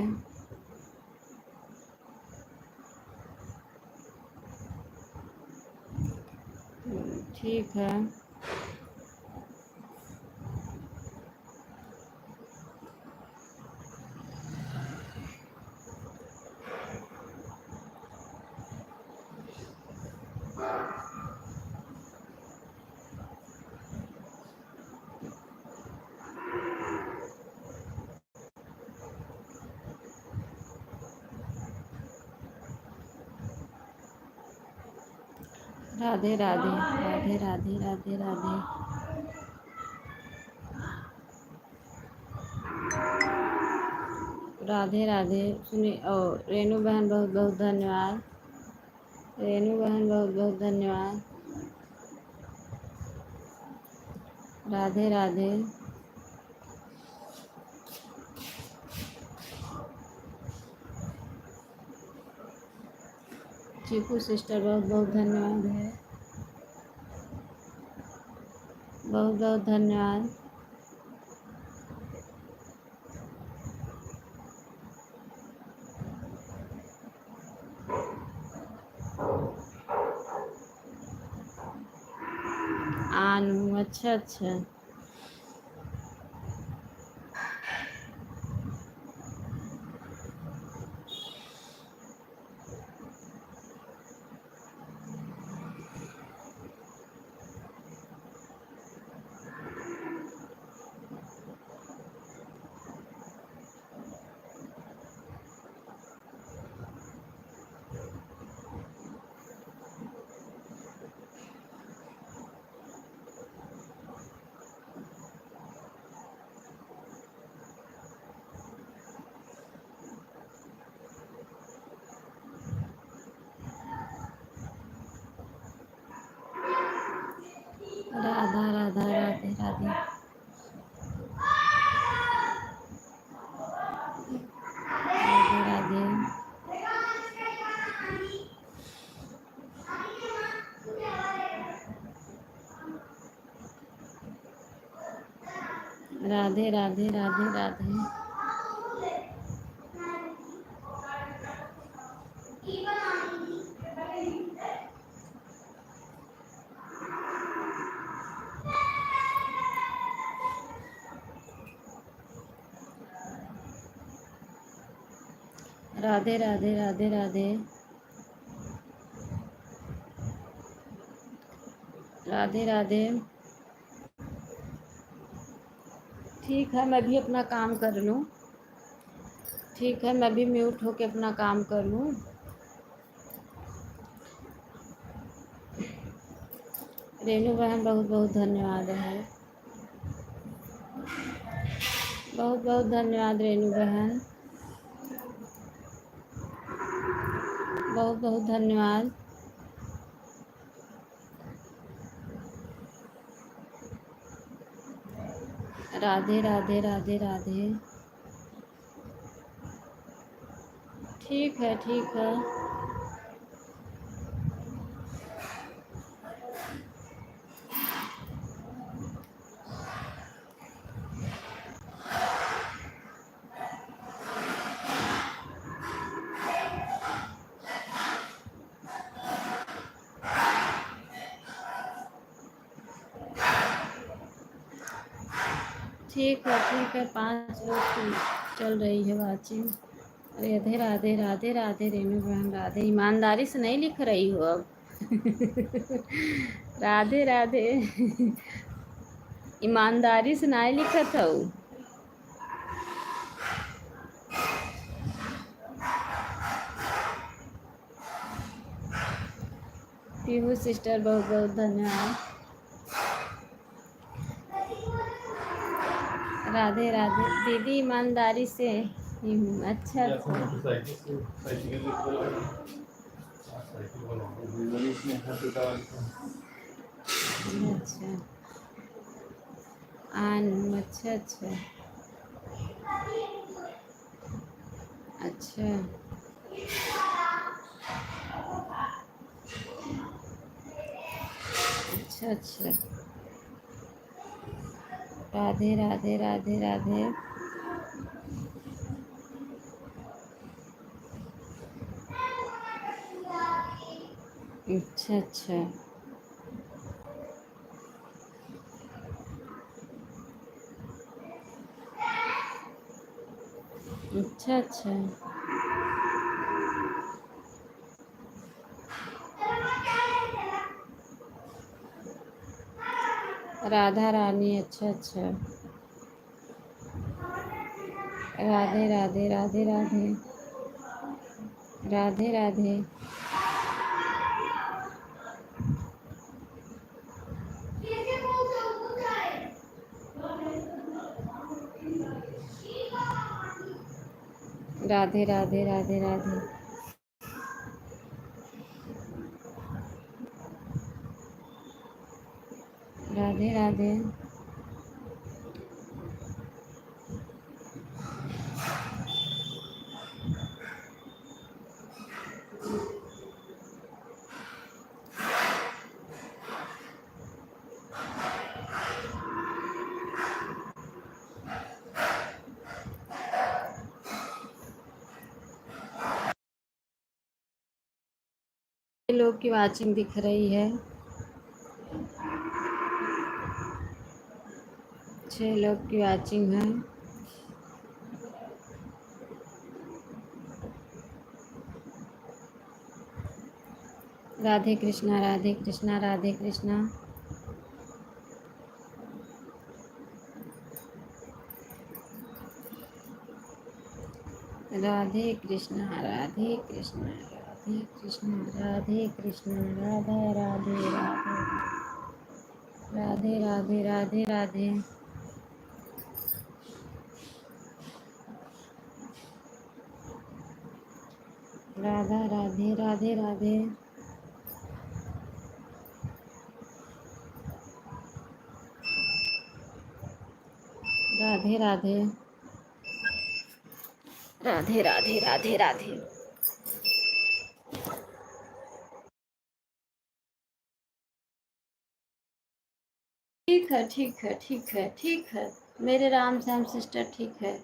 ठीक है। राधे राधे राधे राधे राधे राधे। राधे राधे। सुनिए, ओ रेनू बहन बहुत बहुत धन्यवाद। रेनू बहन बहुत बहुत धन्यवाद। राधे राधे। चीकू सिस्टर बहुत बहुत धन्यवाद है, बहुत बहुत धन्यवाद। आन हूँ, अच्छा अच्छा। राधा राधा राधे राधे। राधे राधे। राधे राधे राधे राधे। राधे राधे राधे राधे राधे राधे। ठीक है, मैं भी अपना काम कर लूँ। ठीक है, मैं भी म्यूट होके अपना काम कर लूँ। रेनू बहन बहुत बहुत धन्यवाद है, बहुत बहुत धन्यवाद रेनू बहन, बहुत बहुत धन्यवाद। राधे राधे राधे राधे। ठीक है, ठीक है। ठीक है, ठीक है। 5 लोग की चल रही है वाचिंग। राधे राधे राधे राधे रेनू बहन राधे। ईमानदारी से नहीं लिख रही हो अब। राधे राधे। ईमानदारी से नहीं लिखत हो। पीहू सिस्टर बहुत बहुत धन्यवाद। राधे राधे दीदी, ईमानदारी से ही हूँ। अच्छा अच्छा। अच्छा अच्छा अच्छा अच्छा अच्छा अच्छा। राधे राधे राधे राधे। अच्छा अच्छा अच्छा अच्छा। राधा रानी, अच्छा अच्छा। राधे राधे राधे राधे राधे राधे। राधे राधे राधे राधे। राधे राधे। लोग की वाचिंग दिख रही है। 6 लोग की वाचिंग है। राधे कृष्णा राधे कृष्णा राधे कृष्णा। राधे कृष्णा राधे कृष्णा राधे कृष्णा राधे कृष्णा राधा राधे राधे राधे राधे राधे। राधा राधे राधे राधे। राधे राधे राधे राधे राधे राधे। ठीक है, ठीक है, ठीक है, ठीक है। मेरे राम श्याम सिस्टर, ठीक है।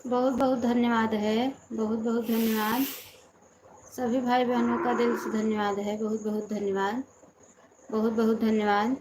बहुत बहुत धन्यवाद है। बहुत बहुत धन्यवाद। सभी भाई बहनों का दिल से धन्यवाद है। बहुत बहुत धन्यवाद। बहुत बहुत धन्यवाद।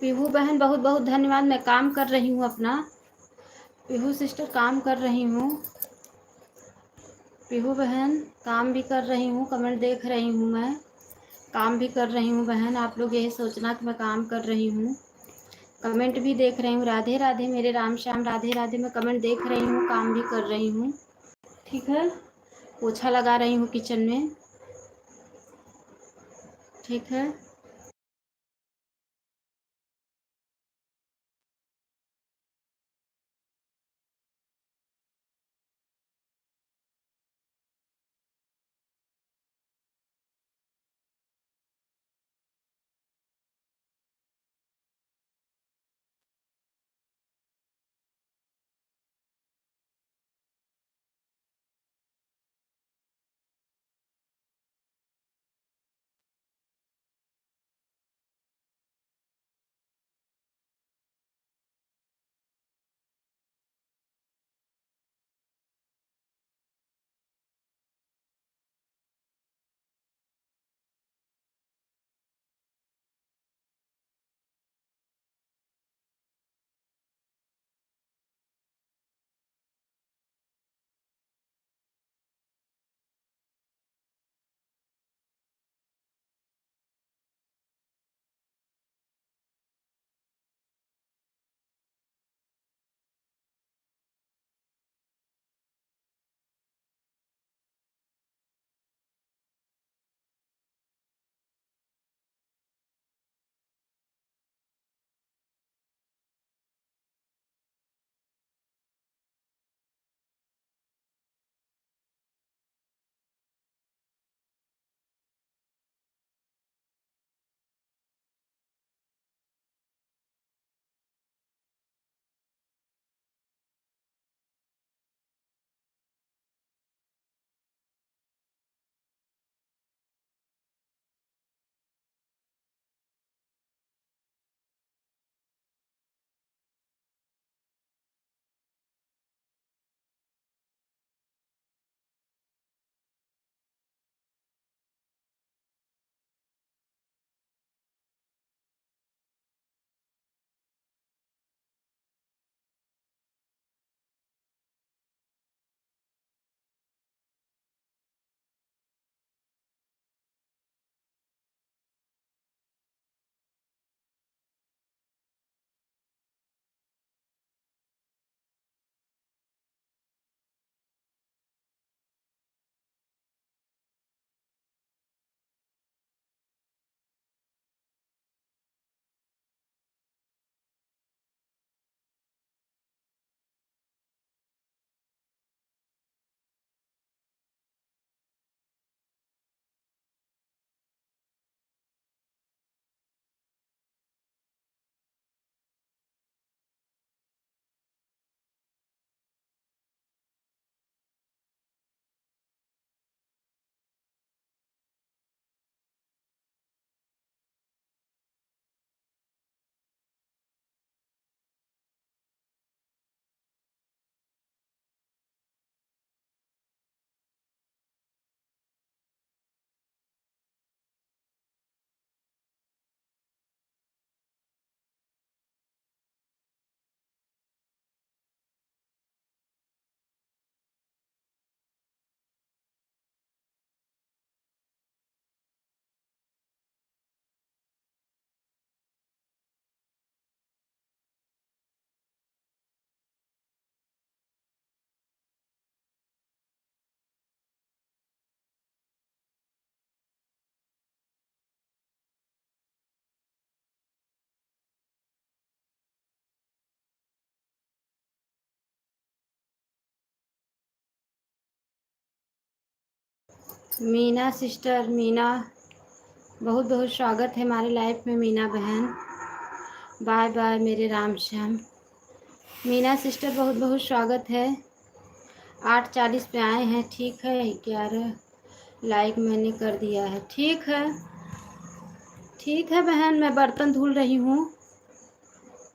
पीहू बहन बहुत बहुत धन्यवाद। मैं काम कर रही हूँ अपना। पीहू सिस्टर काम कर रही हूँ। पीहू बहन काम भी कर रही हूँ। कमेंट देख रही हूँ मैं। काम भी कर रही हूँ बहन। आप लोग यही सोचना कि मैं काम कर रही हूँ। कमेंट भी देख रही हूँ। राधे राधे मेरे राम श्याम, राधे राधे। मैं कमेंट देख रही हूँ, काम भी कर रही हूँ। ठीक है। पोछा लगा रही हूँ किचन में। ठीक है। मीना सिस्टर, मीना बहुत बहुत स्वागत है हमारे लाइफ में। मीना बहन बाय बाय मेरे राम श्याम। मीना सिस्टर बहुत बहुत स्वागत है। 8:40 पे आए हैं, ठीक है। 11 लाइक मैंने कर दिया है, ठीक है। ठीक है बहन, मैं बर्तन धुल रही हूँ,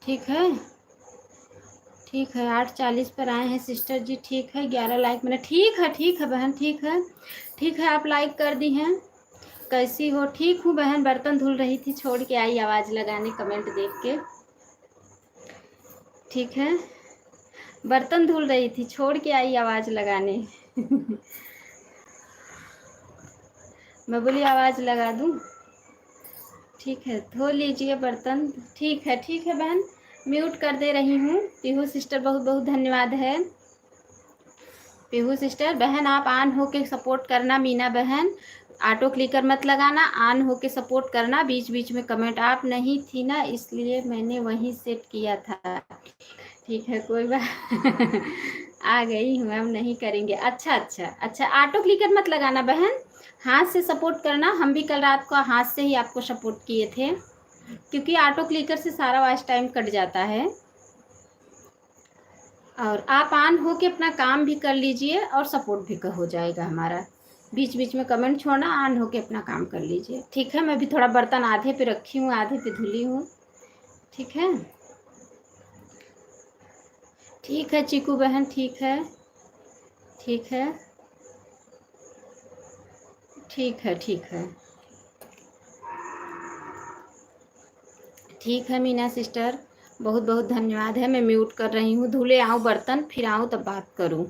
ठीक है। ठीक है, 8:40 पर आए हैं सिस्टर जी, ठीक है। 11 लाइक मैंने, ठीक है बहन, ठीक है। ठीक है, आप लाइक कर दी हैं। कैसी हो? ठीक हूँ बहन, बर्तन धुल रही थी, छोड़ के आई आवाज़ लगाने कमेंट देख के, ठीक है। बर्तन धुल रही थी, छोड़ के आई आवाज़ लगाने। मैं बोली आवाज़ लगा दूँ, ठीक है। धो लीजिए बर्तन, ठीक है बहन, म्यूट कर दे रही हूँ। पीहू सिस्टर बहुत बहुत धन्यवाद है। पीहू सिस्टर बहन आप ऑन होके सपोर्ट करना। मीना बहन ऑटो क्लिकर मत लगाना, ऑन होके सपोर्ट करना। बीच बीच में कमेंट, आप नहीं थी ना इसलिए मैंने वहीं सेट किया था, ठीक है कोई बात। आ गई हूँ, हम नहीं करेंगे। अच्छा, ऑटो क्लिकर मत लगाना बहन, हाथ से सपोर्ट करना। हम भी कल रात को हाथ से ही आपको सपोर्ट किए थे, क्योंकि ऑटो क्लिकर से सारा वॉच टाइम कट जाता है। और आप ऑन हो के अपना काम भी कर लीजिए और सपोर्ट भी हो जाएगा हमारा। बीच बीच में कमेंट छोड़ना, ऑन हो के अपना काम कर लीजिए, ठीक है। मैं भी थोड़ा बर्तन आधे पे रखी हूँ, आधे पे धुली हूँ, ठीक है। ठीक है चीकू बहन, ठीक है, ठीक है, ठीक है, ठीक है, ठीक है। मीना सिस्टर बहुत बहुत धन्यवाद है। मैं म्यूट कर रही हूँ, धुले आऊँ बर्तन, फिर आऊँ तब बात करूँ।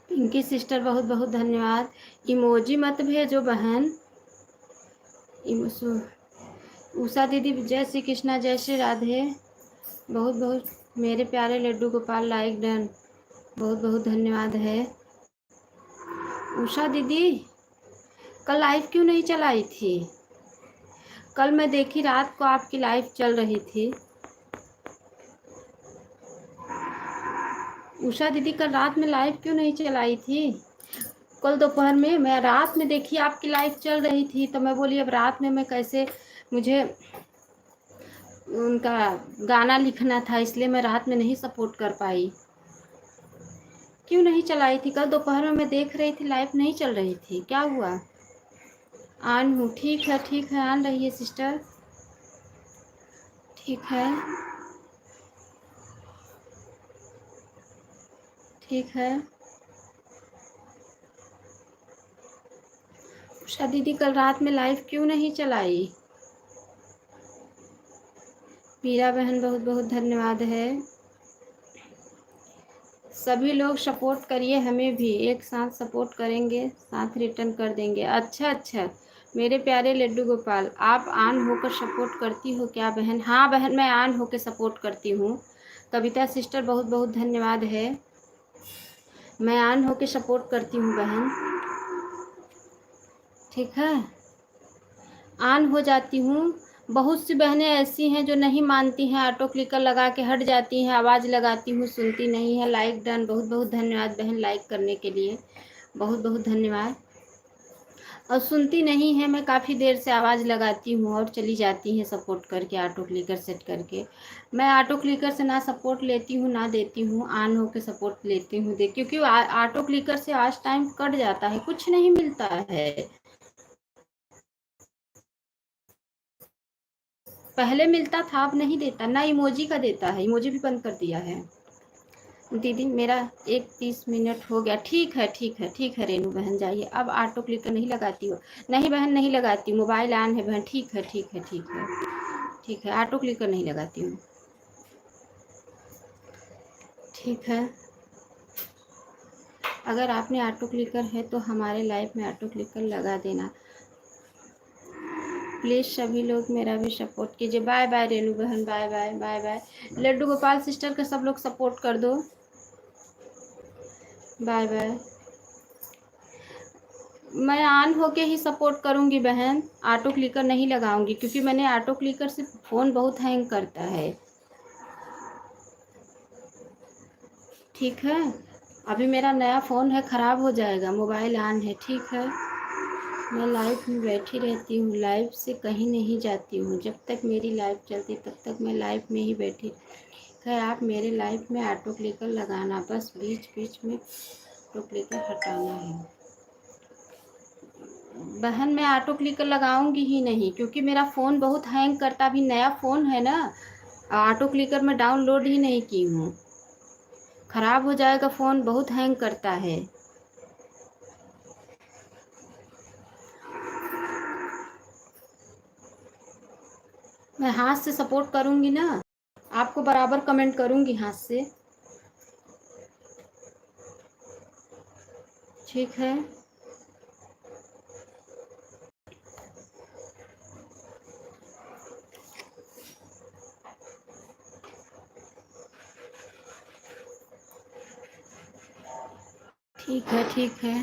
पिंकी सिस्टर बहुत बहुत धन्यवाद। इमोजी मत भेजो बहन। उषा दीदी जय श्री कृष्णा, जय श्री राधे। बहुत बहुत मेरे प्यारे लड्डू गोपाल लाइक डन, बहुत बहुत धन्यवाद है। उषा दीदी कल लाइव क्यों नहीं चलाई थी? कल मैं देखी रात को आपकी लाइव चल रही थी। उषा दीदी कल रात में लाइव क्यों नहीं चलाई थी? कल दोपहर में मैं रात में देखी आपकी लाइव चल रही थी, तो मैं बोली अब रात में मैं कैसे, मुझे उनका गाना लिखना था, इसलिए मैं रात में नहीं सपोर्ट कर पाई। क्यों नहीं चलाई थी? कल दोपहर में मैं देख रही थी लाइव नहीं चल रही थी, क्या हुआ? ऑन हूँ, ठीक है ऑन रहिए सिस्टर, ठीक है ठीक है। उषा दीदी कल रात में लाइव क्यों नहीं चलाई? मीरा बहन बहुत बहुत धन्यवाद है। सभी लोग सपोर्ट करिए, हमें भी एक साथ सपोर्ट करेंगे, साथ रिटर्न कर देंगे। अच्छा मेरे प्यारे लड्डू गोपाल, आप ऑन होकर सपोर्ट करती हो क्या बहन? हाँ बहन, मैं ऑन होकर सपोर्ट करती हूँ। कविता सिस्टर बहुत बहुत धन्यवाद है। मैं ऑन होकर सपोर्ट करती हूँ बहन, ठीक है, ऑन हो जाती हूँ। बहुत सी बहनें ऐसी हैं जो नहीं मानती हैं, ऑटो क्लिकर लगा के हट जाती हैं, आवाज़ लगाती हूँ सुनती नहीं है। लाइक डन, बहुत बहुत धन्यवाद बहन लाइक करने के लिए, बहुत बहुत धन्यवाद। और सुनती नहीं है, मैं काफ़ी देर से आवाज़ लगाती हूँ और चली जाती हैं सपोर्ट करके, ऑटो क्लिकर सेट करके। मैं ऑटो क्लिकर से ना सपोर्ट लेती हूँ ना देती हूँ, ऑन होकर सपोर्ट लेती हूँ क्योंकि ऑटो क्लिकर से आज टाइम कट जाता है, कुछ नहीं मिलता है। पहले मिलता था, अब नहीं देता, ना इमोजी का देता है, इमोजी भी बंद कर दिया है। दीदी मेरा 31 मिनट हो गया, ठीक है रेनू बहन जाइए। अब ऑटो क्लिकर नहीं लगाती हो? नहीं बहन नहीं लगाती, मोबाइल ऑन है बहन, ठीक है ऑटो क्लिकर नहीं लगाती हूँ, ठीक है। अगर आपने ऑटो क्लिकर है तो हमारे लाइफ में ऑटो क्लिकर लगा देना प्लीज़। सभी लोग मेरा भी सपोर्ट कीजिए। बाय बाय रेनू बहन, bye bye bye bye. Laddu Gopal sister का सब लोग सपोर्ट कर दो, बाय बाय। मैं ऑन होके ही सपोर्ट करूँगी बहन, ऑटो क्लिकर नहीं लगाऊंगी, क्योंकि मैंने ऑटो क्लिकर से फ़ोन बहुत हैंग करता है, ठीक है। अभी मेरा नया फ़ोन है, ख़राब हो जाएगा, मोबाइल ऑन है, ठीक है। मैं लाइव में बैठी रहती हूँ, लाइव से कहीं नहीं जाती हूँ, जब तक मेरी लाइव चलती तब तक मैं लाइव में ही बैठी। है आप मेरे लाइव में ऑटो क्लिकर लगाना, बस बीच बीच में ऑटो क्लिकर हटाना है बहन। मैं ऑटो क्लिकर लगाऊंगी ही नहीं, क्योंकि मेरा फ़ोन बहुत हैंग करता, अभी नया फ़ोन है ना, ऑटो क्लिकर मैं डाउनलोड ही नहीं की हूँ, ख़राब हो जाएगा फ़ोन, बहुत हैंग करता है। मैं हाथ से सपोर्ट करूँगी ना, आपको बराबर कमेंट करूँगी हाथ से, ठीक है। ठीक है।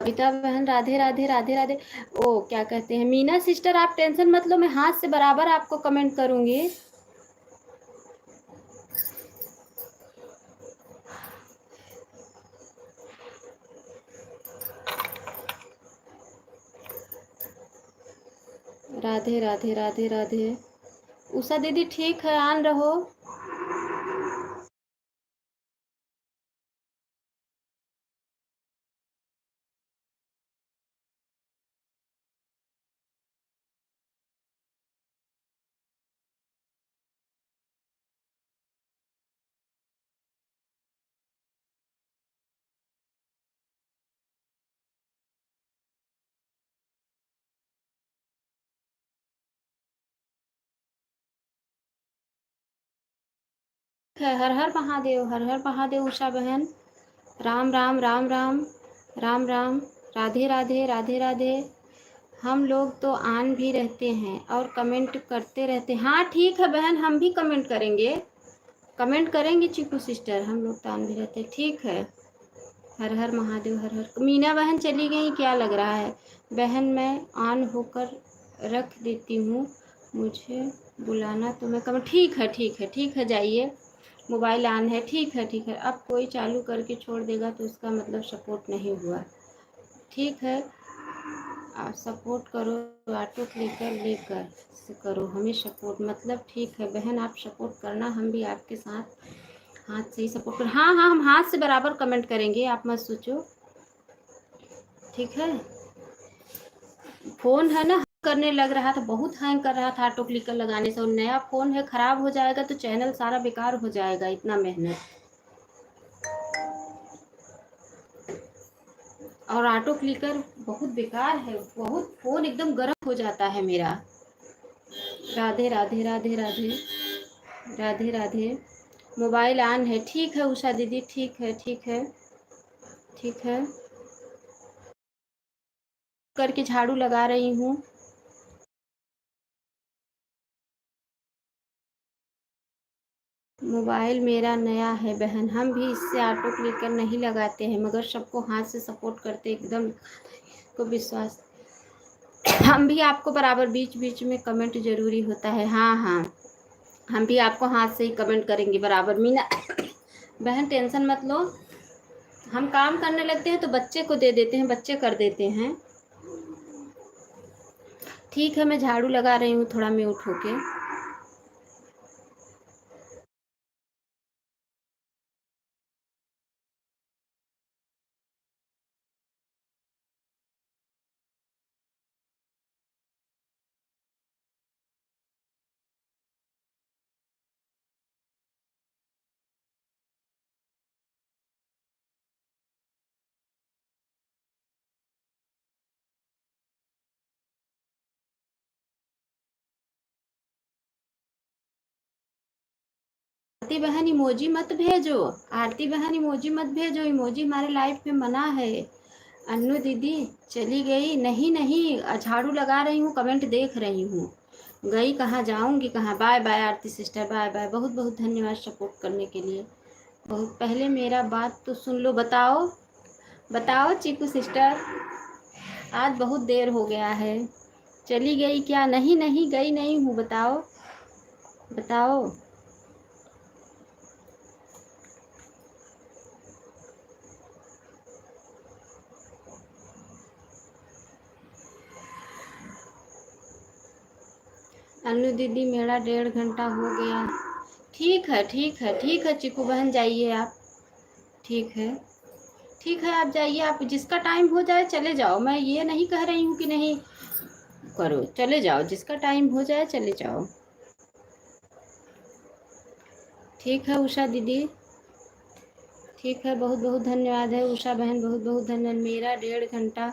कविता बहन राधे राधे राधे राधे। ओ क्या कहते हैं, मीना सिस्टर आप टेंशन मत लो, मैं हाथ से बराबर आपको कमेंट करूँगी। राधे राधे राधे राधे। उषा दीदी ठीक है, ऑन रहो। है। हर हर महादेव, हर हर महादेव उषा बहन। राम राम राम राम, राम राम, राधे राधे, राधे राधे। हम लोग तो ऑन भी रहते हैं और कमेंट करते रहते हैं। हाँ ठीक है बहन, हम भी कमेंट करेंगे, कमेंट करेंगे चीकू सिस्टर, हम लोग तो ऑन भी रहते हैं। ठीक है। हर हर महादेव, हर हर। मीना बहन चली गई क्या लग रहा है? बहन मैं ऑन होकर रख देती हूँ, मुझे बुलाना तो मैं कमेंट। ठीक है ठीक है ठीक है, जाइए, मोबाइल ऑन है। ठीक है ठीक है। अब कोई चालू करके छोड़ देगा तो उसका मतलब सपोर्ट नहीं हुआ। ठीक है, आप सपोर्ट करो, ऑटो क्लिकर लेकर से करो हमें सपोर्ट, मतलब ठीक है बहन, आप सपोर्ट करना, हम भी आपके साथ हाथ से ही सपोर्ट कर। हाँ हाँ, हम हाथ से बराबर कमेंट करेंगे, आप मत सोचो। ठीक है। फ़ोन है ना, करने लग रहा था, बहुत हैंग कर रहा था ऑटो क्लिकर लगाने से, और नया फ़ोन है, ख़राब हो जाएगा तो चैनल सारा बेकार हो जाएगा, इतना मेहनत। और ऑटो क्लिकर बहुत बेकार है, बहुत फ़ोन एकदम गर्म हो जाता है मेरा। राधे राधे, राधे राधे, राधे राधे। मोबाइल ऑन है। ठीक है उषा दीदी, ठीक है ठीक है ठीक है। करके झाड़ू लगा रही हूँ। मोबाइल मेरा नया है बहन, हम भी इससे ऑटो क्लिकर नहीं लगाते हैं, मगर सबको हाथ से सपोर्ट करते एकदम को विश्वास। हम भी आपको बराबर बीच बीच में कमेंट ज़रूरी होता है। हाँ हाँ, हम भी आपको हाथ से ही कमेंट करेंगे बराबर। मीना बहन टेंशन मत लो, हम काम करने लगते हैं तो बच्चे को दे देते हैं, बच्चे कर देते हैं। ठीक है, मैं झाड़ू लगा रही हूँ थोड़ा म्यूट होके। आरती बहन इमोजी मत भेजो, आरती बहन इमोजी मत भेजो, इमोजी हमारे लाइफ में मना है। अन्नू दीदी चली गई? नहीं नहीं, झाड़ू लगा रही हूँ, कमेंट देख रही हूँ। गई कहाँ, जाऊँगी कहाँ। बाय बाय आरती सिस्टर, बाय बाय। बहुत बहुत धन्यवाद सपोर्ट करने के लिए। बहुत पहले मेरा बात तो सुन लो। बताओ बताओ चीकू सिस्टर, आज बहुत देर हो गया है। चली गई क्या? नहीं नहीं, गई नहीं हूँ। बताओ बताओ। अन्नू दीदी मेरा 1.5 घंटा हो गया। ठीक है ठीक है ठीक है चिकू बहन, जाइए आप। ठीक है ठीक है, आप जाइए, आप जिसका टाइम हो जाए चले जाओ। मैं ये नहीं कह रही हूँ कि नहीं करो, चले जाओ, जिसका टाइम हो जाए चले जाओ। ठीक है उषा दीदी, ठीक है, बहुत बहुत धन्यवाद है उषा बहन, बहुत बहुत धन्यवाद। मेरा 1.5 घंटा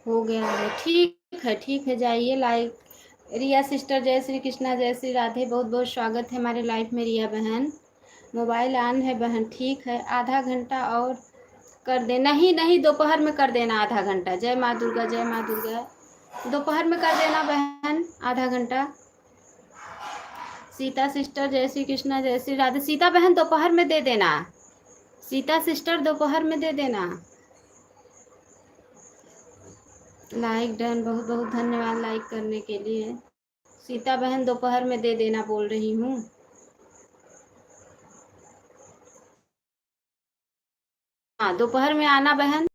हो गया है। ठीक है, जाइए। लाइक रिया सिस्टर, जय श्री कृष्णा, जय श्री राधे, बहुत बहुत स्वागत है हमारे लाइफ में रिया बहन। मोबाइल ऑन है बहन। ठीक है, आधा घंटा और कर दे। नहीं नहीं, दोपहर में कर देना आधा घंटा। जय माँ दुर्गा, जय माँ दुर्गा। दोपहर में कर देना बहन आधा घंटा। सीता सिस्टर, जय श्री कृष्णा, जय श्री राधे। सीता बहन दोपहर में दे देना। सीता सिस्टर दोपहर में दे देना। लाइक डन, बहुत बहुत धन्यवाद लाइक करने के लिए। सीता बहन दोपहर में दे देना बोल रही हूँ। हाँ, दोपहर में आना बहन,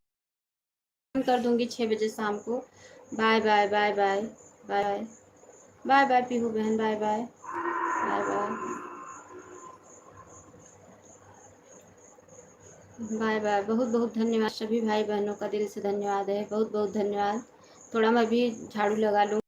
कर दूंगी 6 बजे शाम को। Bye bye bye bye bye bye bye Pihu बहन, bye bye bye bye bye bye. बहुत बहुत धन्यवाद सभी भाई बहनों का, दिल से धन्यवाद है, बहुत बहुत धन्यवाद। थोड़ा मैं भी झाड़ू लगा लूँ।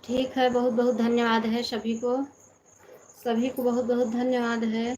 ठीक है, बहुत बहुत धन्यवाद है सभी को बहुत बहुत धन्यवाद है।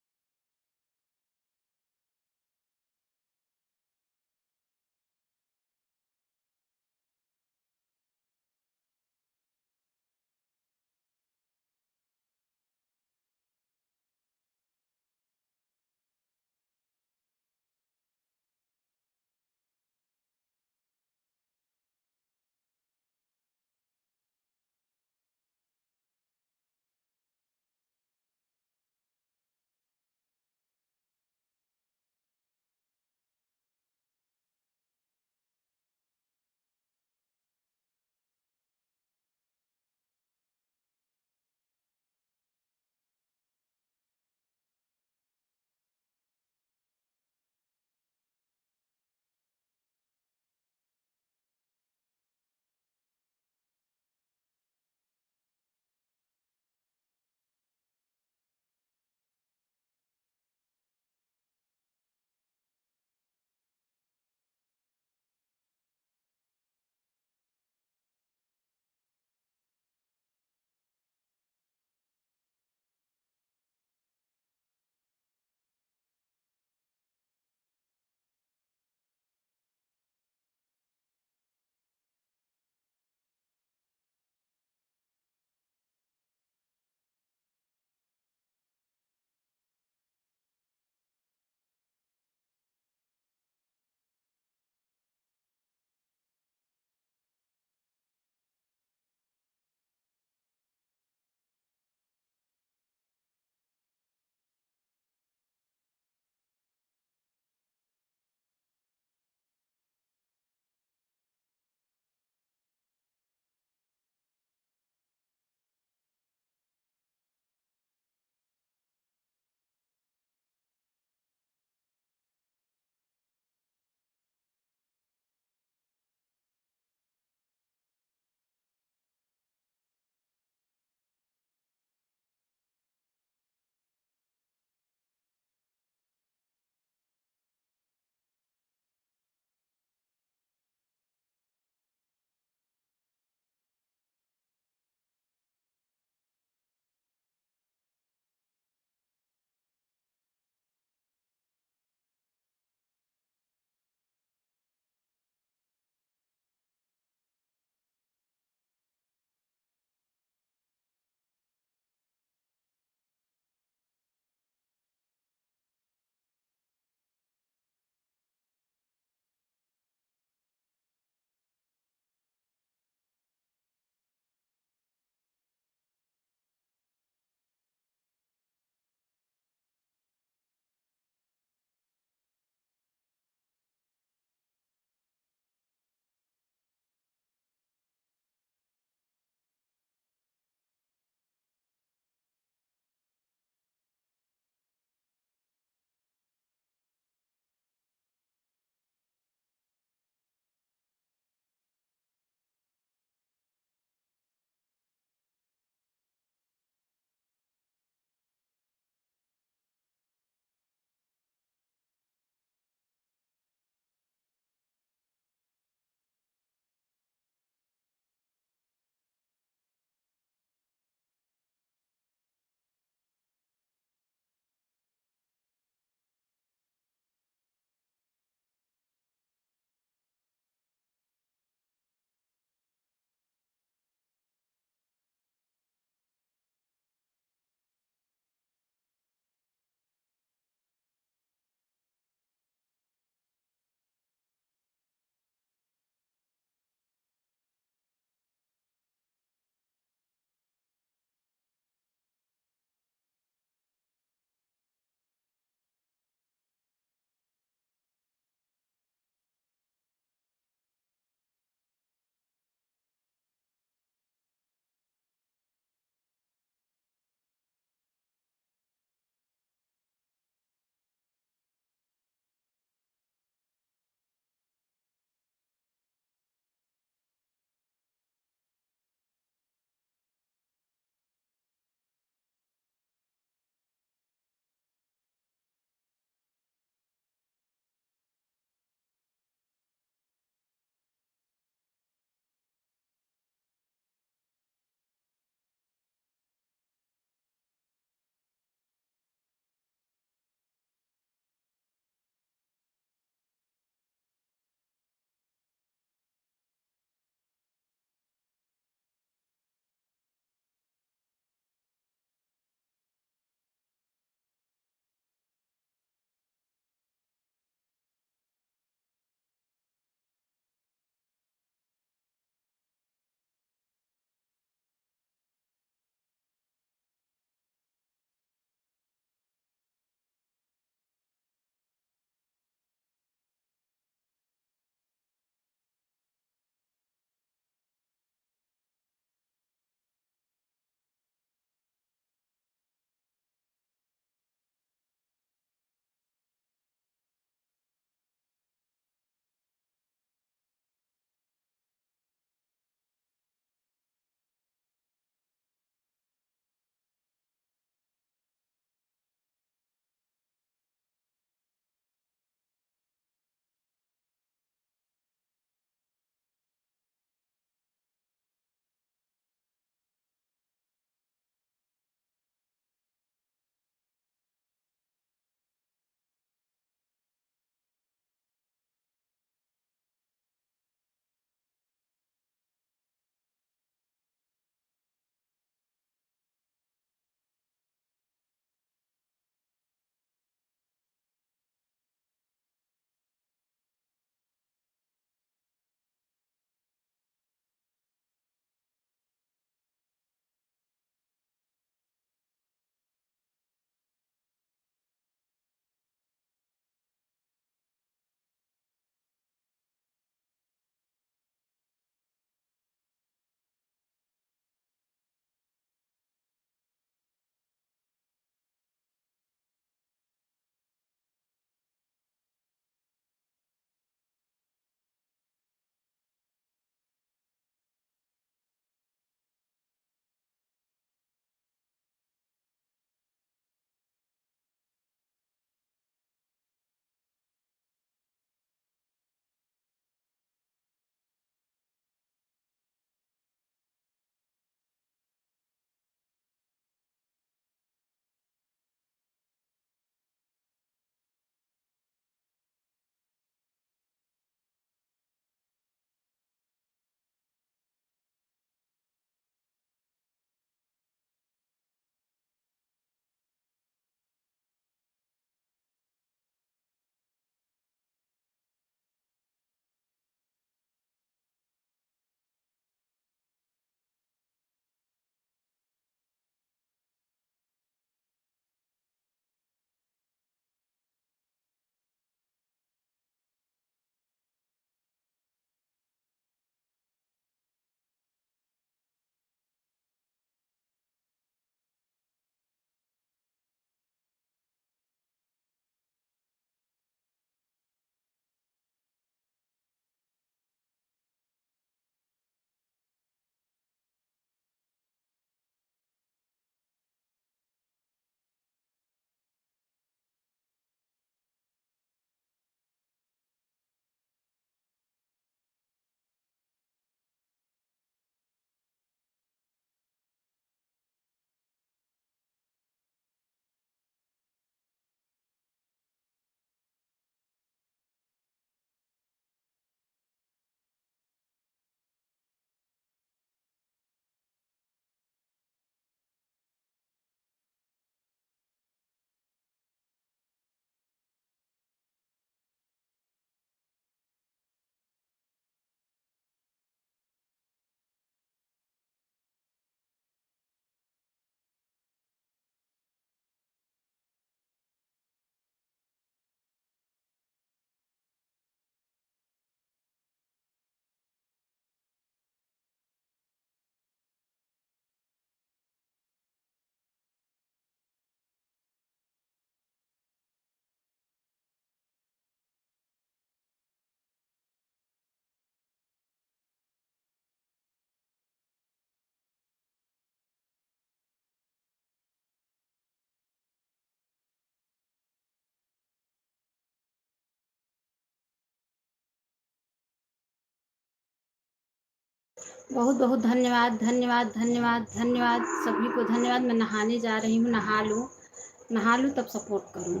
बहुत बहुत धन्यवाद, धन्यवाद, धन्यवाद, धन्यवाद, सभी को धन्यवाद। मैं नहाने जा रही हूँ, नहा लूँ तब सपोर्ट करूँ।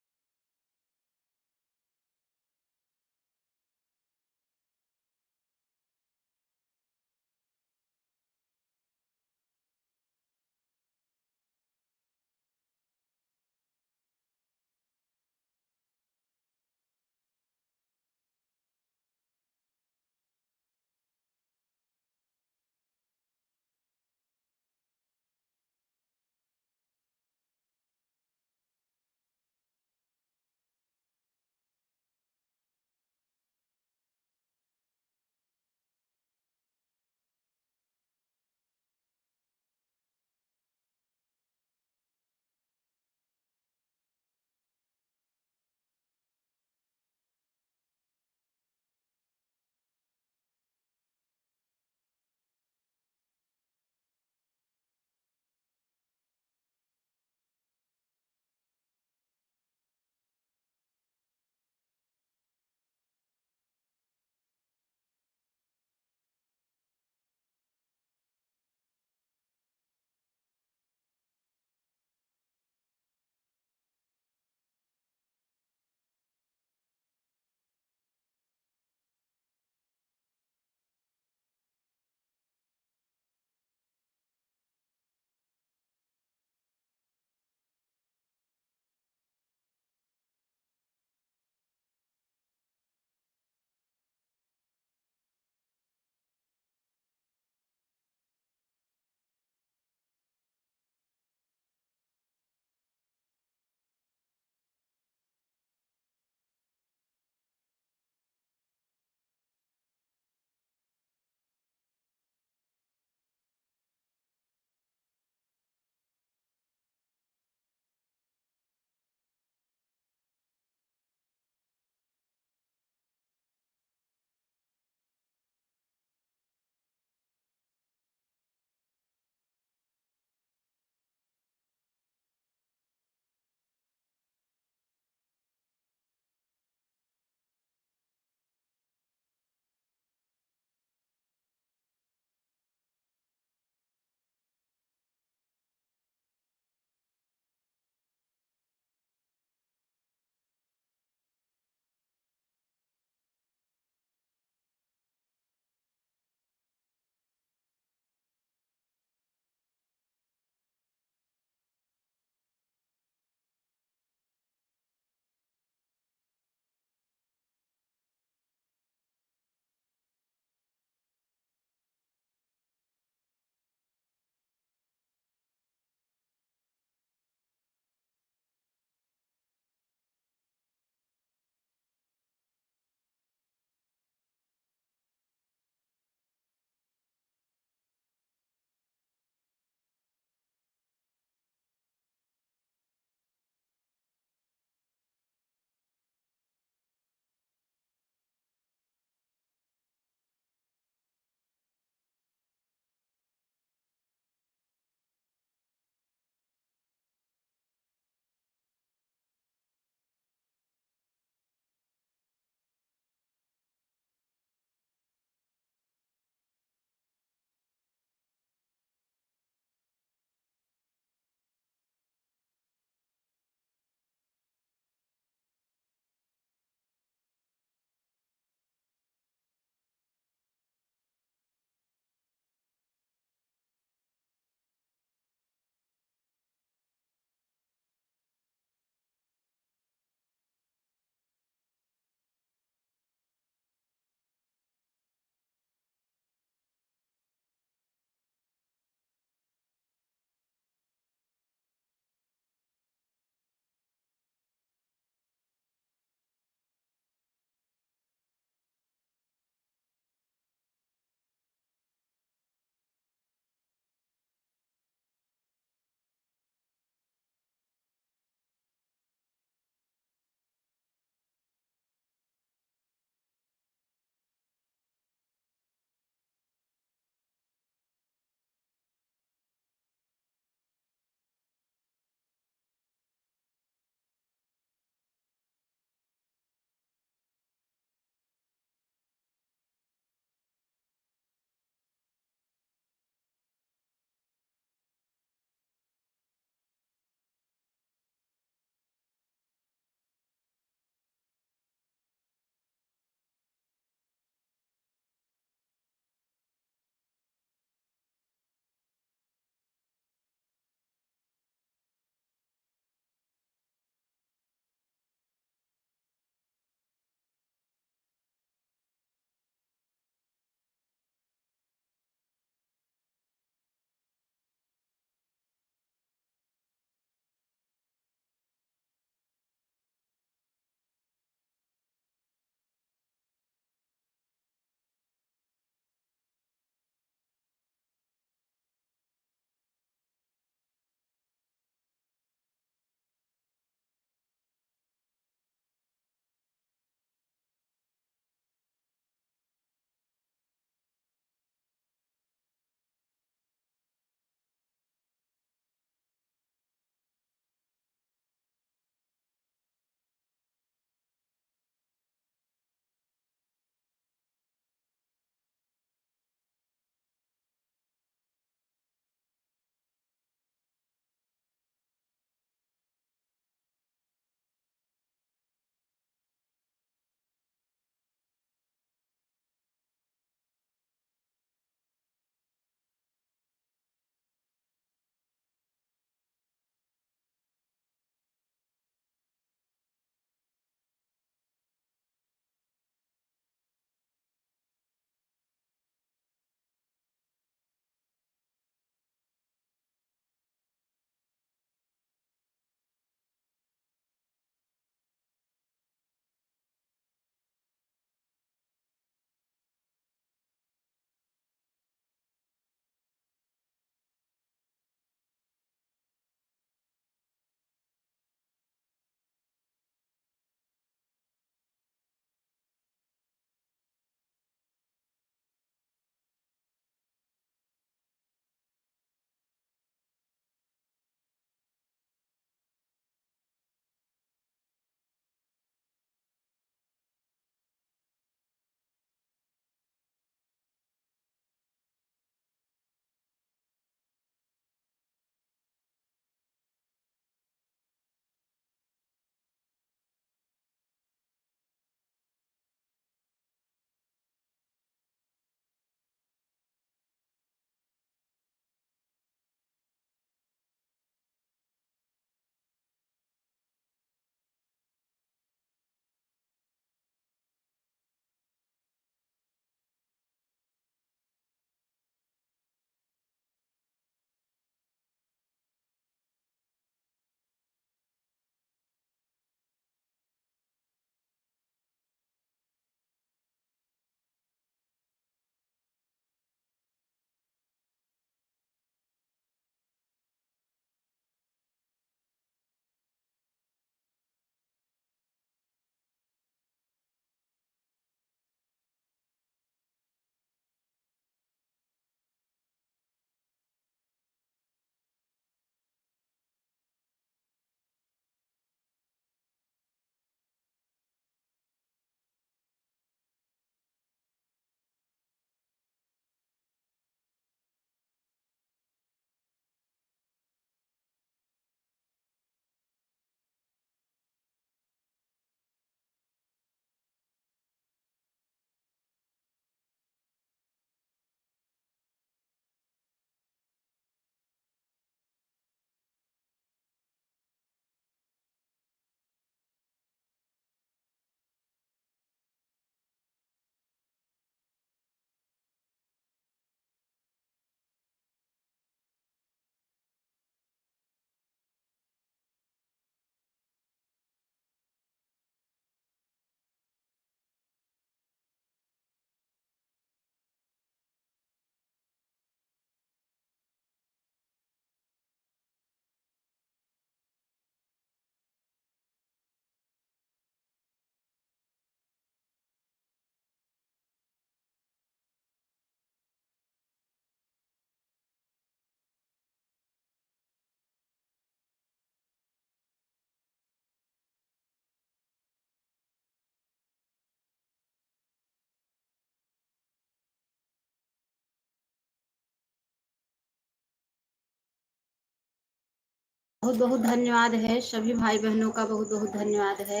बहुत बहुत धन्यवाद है सभी भाई बहनों का, बहुत बहुत धन्यवाद है,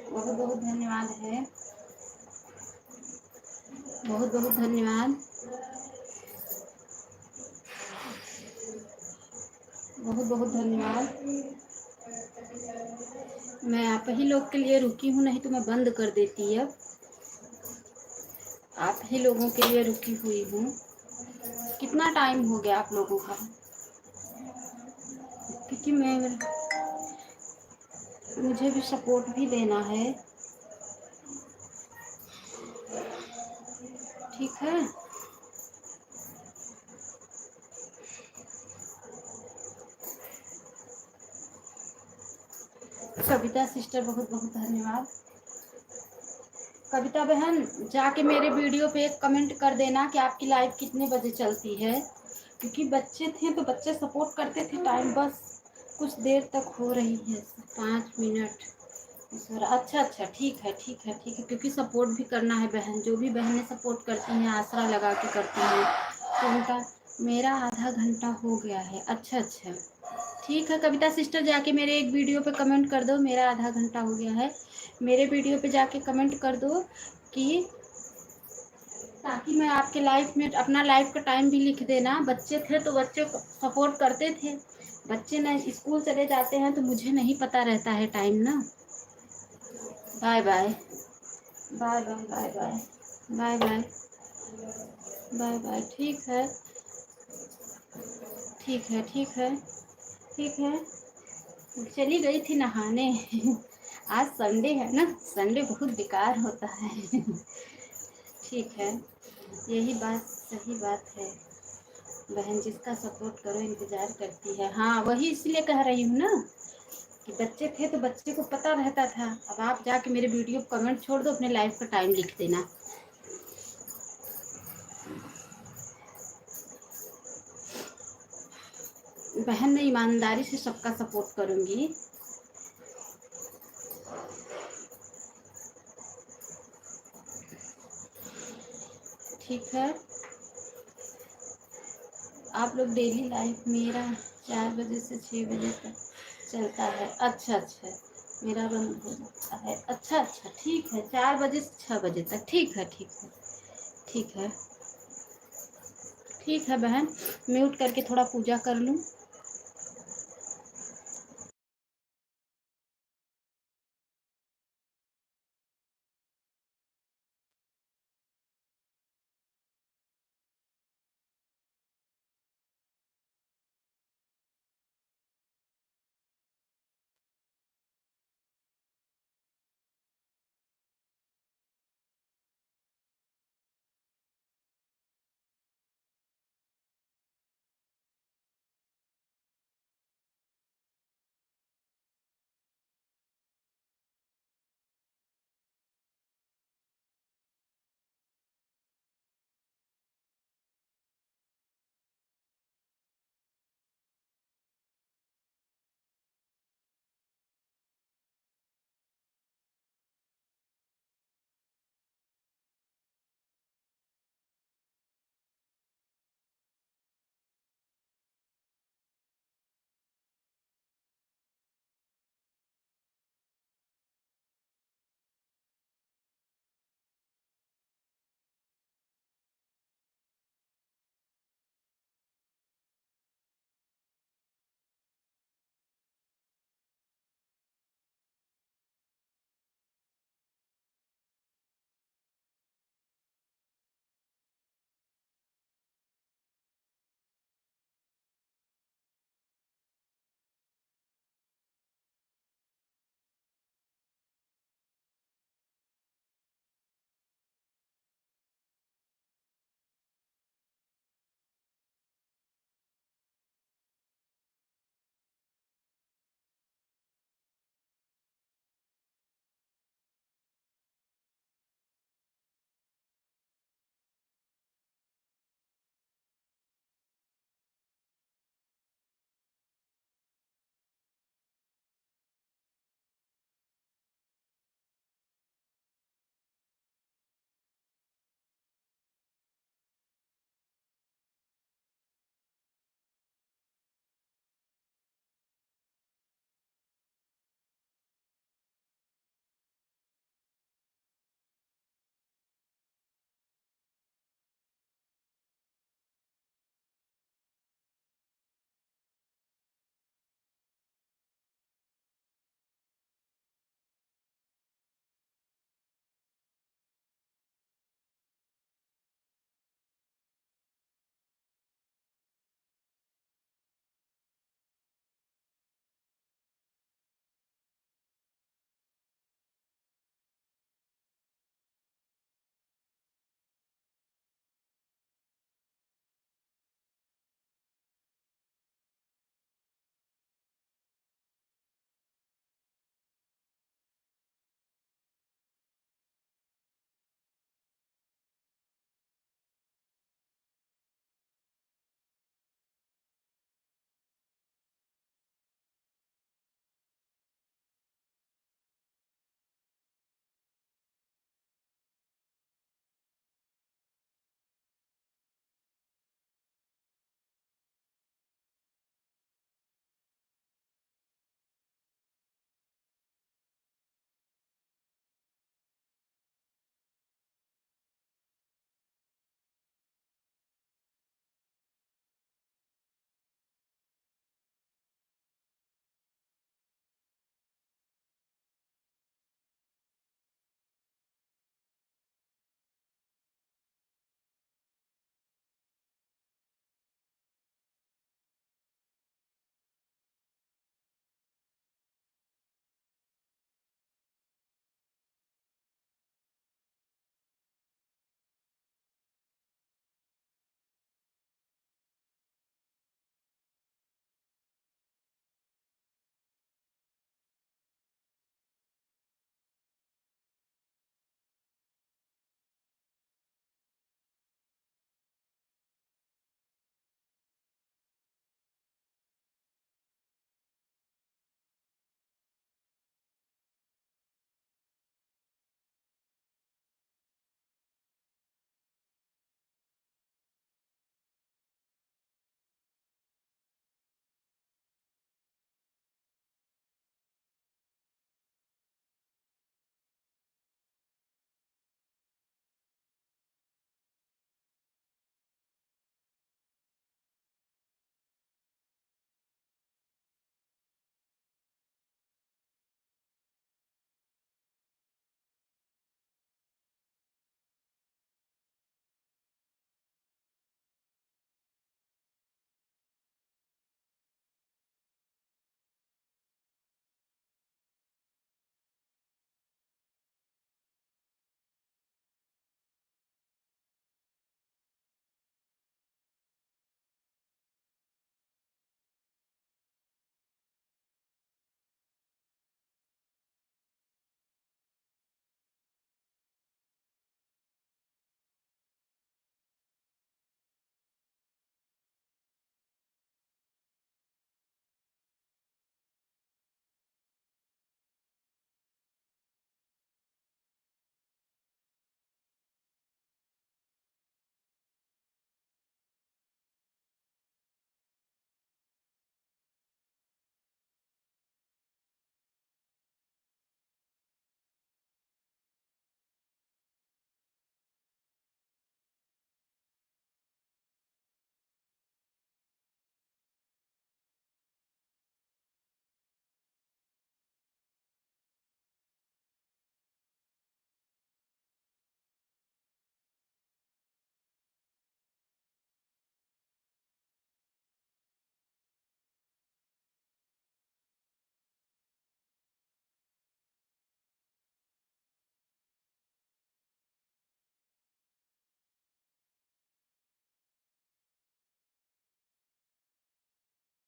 बहुत बहुत धन्यवाद है, बहुत बहुत धन्यवाद, बहुत बहुत धन्यवाद। मैं आप ही लोग के लिए रुकी हूँ, नहीं तो मैं बंद कर देती। अब आप ही लोगों के लिए रुकी हुई हूँ। कितना टाइम हो गया आप लोगों का? क्योंकि मुझे भी सपोर्ट भी देना है, ठीक है। कविता सिस्टर बहुत बहुत धन्यवाद। कविता बहन जाके मेरे वीडियो पे एक कमेंट कर देना कि आपकी लाइव कितने बजे चलती है, क्योंकि बच्चे थे तो बच्चे सपोर्ट करते थे। टाइम बस कुछ देर तक हो रही है, 5 मिनट। सर अच्छा अच्छा, ठीक है ठीक है ठीक है, क्योंकि सपोर्ट भी करना है बहन। जो भी बहनें सपोर्ट करती हैं, आसरा लगा के करती हैं, तो उनका मेरा आधा घंटा हो गया है। अच्छा अच्छा ठीक है कविता सिस्टर, जाके मेरे एक वीडियो पे कमेंट कर दो मेरा आधा घंटा हो गया है। मेरे वीडियो पे जाके कमेंट कर दो कि, ताकि मैं आपके लाइफ में अपना लाइफ का टाइम भी लिख देना। बच्चे थे तो बच्चे सपोर्ट करते थे, बच्चे न स्कूल चले जाते हैं तो मुझे नहीं पता रहता है टाइम ना। Bye bye bye bye bye bye bye bye bye bye. ठीक है ठीक है ठीक है ठीक है। चली गई थी नहाने। आज संडे है ना, संडे बहुत बेकार होता है। ठीक है, यही बात सही बात है बहन, जिसका सपोर्ट करो इंतजार करती है। हाँ वही इसलिए कह रही हूँ ना कि बच्चे थे तो बच्चे को पता रहता था। अब आप जाके मेरे वीडियो कमेंट छोड़ दो, अपने लाइफ का टाइम लिख देना। बहन मैं ईमानदारी से सबका सपोर्ट करूँगी। ठीक है, आप लोग डेली लाइफ मेरा 4 बजे से 6 बजे तक चलता है। अच्छा अच्छा, मेरा बंद हो जाता है। अच्छा अच्छा ठीक है, 4 बजे से 6 बजे तक। ठीक है ठीक है ठीक है ठीक है बहन, म्यूट करके थोड़ा पूजा कर लूँ।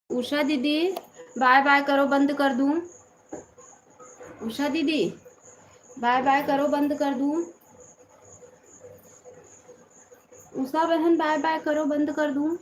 उषा दीदी बाय बाय करो, बंद कर दूं? उषा दीदी बाय बाय करो, बंद कर दूं? उषा बहन बाय बाय करो, बंद कर दूं?